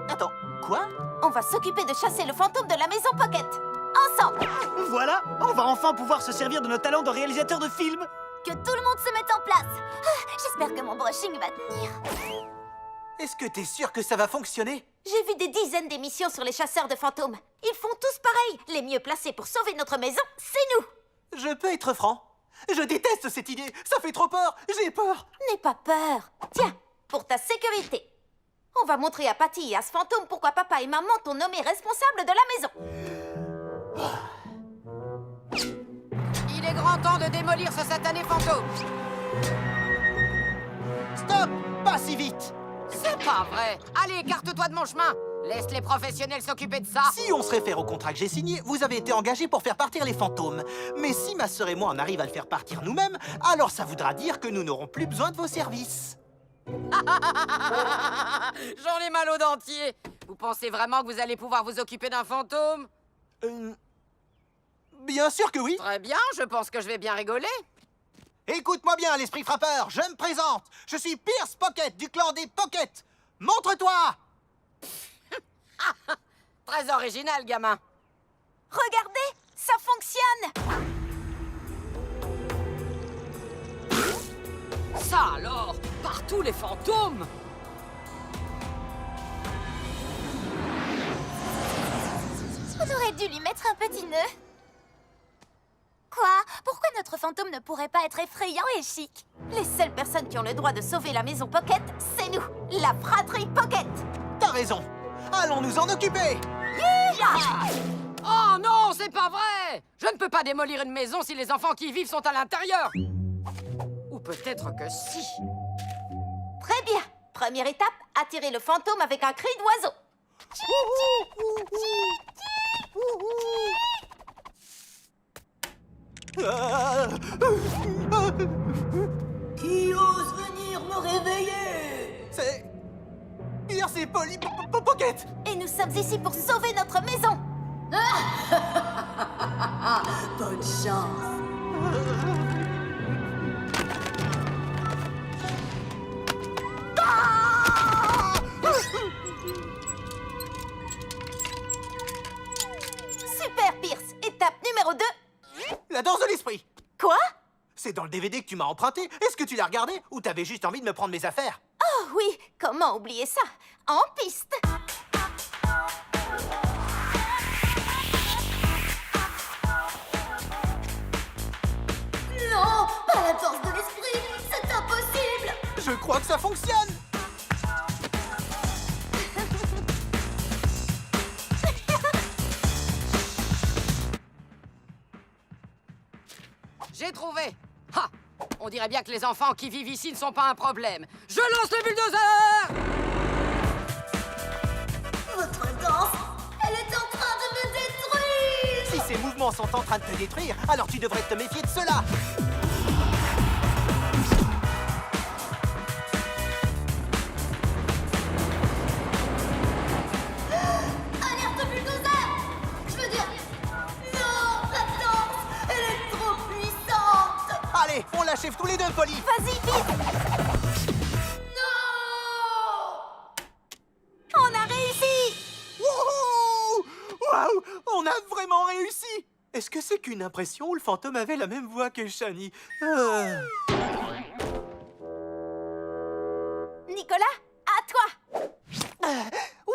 Attends, quoi? On va s'occuper de chasser le fantôme de la maison Pocket. Ensemble. Voilà, on va enfin pouvoir se servir de nos talents de réalisateur de films. Que tout le monde se mette en place. J'espère que mon brushing va tenir. Est-ce que t'es sûr que ça va fonctionner? J'ai vu des dizaines d'émissions sur les chasseurs de fantômes. Ils font tous pareil. Les mieux placés pour sauver notre maison, c'est nous. Je peux être franc. Je déteste cette idée. Ça fait trop peur. J'ai peur. N'aie pas peur. Tiens, pour ta sécurité. On va montrer à Patty et à ce fantôme pourquoi papa et maman t'ont nommé responsable de la maison. Il est grand temps de démolir ce satané fantôme. Stop! Pas si vite! C'est pas vrai. Allez, écarte-toi de mon chemin. Laisse les professionnels s'occuper de ça. Si on se réfère au contrat que j'ai signé, vous avez été engagé pour faire partir les fantômes. Mais si ma sœur et moi on arrive à le faire partir nous-mêmes, alors ça voudra dire que nous n'aurons plus besoin de vos services. J'en ai mal au dentier. Vous pensez vraiment que vous allez pouvoir vous occuper d'un fantôme? Bien sûr que oui. Très bien, je pense que je vais bien rigoler. Écoute-moi bien, l'esprit frappeur, je me présente. Je suis Pierce Pocket du clan des Pocket. Montre-toi! Très original, gamin. Regardez, ça fonctionne. Ça alors, partout les fantômes. On aurait dû lui mettre un petit nœud. Quoi? Pourquoi notre fantôme ne pourrait pas être effrayant et chic? Les seules personnes qui ont le droit de sauver la maison Pocket, c'est nous, la fratrie Pocket. T'as raison. Allons nous en occuper. Oh non, c'est pas vrai. Je ne peux pas démolir une maison si les enfants qui y vivent sont à l'intérieur. Ou peut-être que si. Très bien. Première étape, attirer le fantôme avec un cri d'oiseau. Qui ose venir me réveiller? C'est... Pierce et Polly Pocket. Et nous sommes ici pour sauver notre maison. Bonne chance. Super, Pierce. Étape numéro 2. La danse de l'esprit. Quoi? C'est dans le DVD que tu m'as emprunté. Est-ce que tu l'as regardé ou t'avais juste envie de me prendre mes affaires? Oh oui, comment oublier ça? En piste. Non, pas la danse de l'esprit. C'est impossible. Je crois que ça fonctionne. J'ai trouvé. Ha! On dirait bien que les enfants qui vivent ici ne sont pas un problème. Je lance le bulldozer! Votre danse, elle est en train de me détruire. Si ces mouvements sont en train de te détruire, alors tu devrais te méfier de cela. Alerte bulldozer. Je veux dire... Non, la danse, elle est trop puissante. Allez, on l'achève tous les deux, Polly. Vas-y, vite. Non. On a réussi. Wouhou! Waouh! On a vraiment réussi! Est-ce que c'est qu'une impression ou le fantôme avait la même voix que Shani? Nicolas, à toi.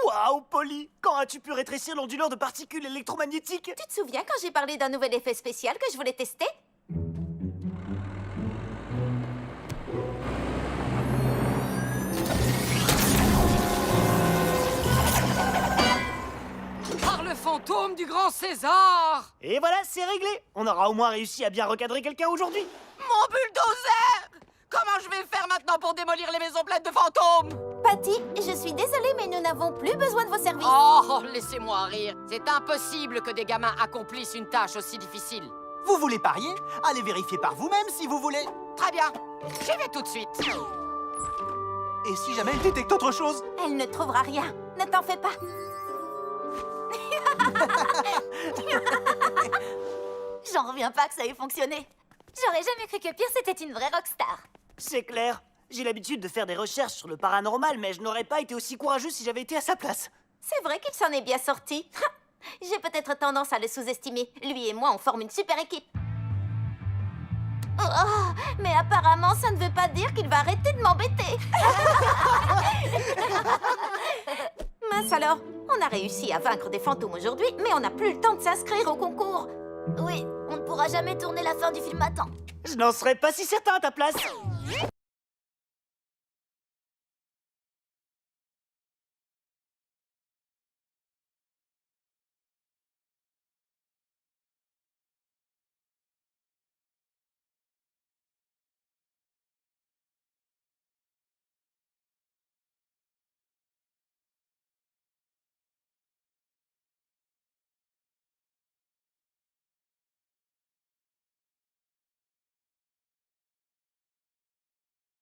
Waouh, Polly! Quand as-tu pu rétrécir l'onduleur de particules électromagnétiques? Tu te souviens quand j'ai parlé d'un nouvel effet spécial que je voulais tester? Par le fantôme du grand César! Et voilà, c'est réglé. On aura au moins réussi à bien recadrer quelqu'un aujourd'hui. Mon bulldozer! Comment je vais faire maintenant pour démolir les maisons pleines de fantômes? Patty, je suis désolée, mais nous n'avons plus besoin de vos services. Oh, laissez-moi rire. C'est impossible que des gamins accomplissent une tâche aussi difficile. Vous voulez parier? Allez vérifier par vous-même si vous voulez. Très bien, j'y vais tout de suite. Et si jamais elle détecte autre chose? Elle ne trouvera rien. Ne t'en fais pas. J'en reviens pas que ça ait fonctionné. J'aurais jamais cru que Pierre c'était une vraie rockstar. C'est clair. J'ai l'habitude de faire des recherches sur le paranormal, mais je n'aurais pas été aussi courageux si j'avais été à sa place. C'est vrai qu'il s'en est bien sorti. J'ai peut-être tendance à le sous-estimer. Lui et moi, on forme une super équipe. Oh, mais apparemment, ça ne veut pas dire qu'il va arrêter de m'embêter. Mince alors, on a réussi à vaincre des fantômes aujourd'hui, mais on n'a plus le temps de s'inscrire au concours. Oui, on ne pourra jamais tourner la fin du film à temps. Je n'en serais pas si certain à ta place.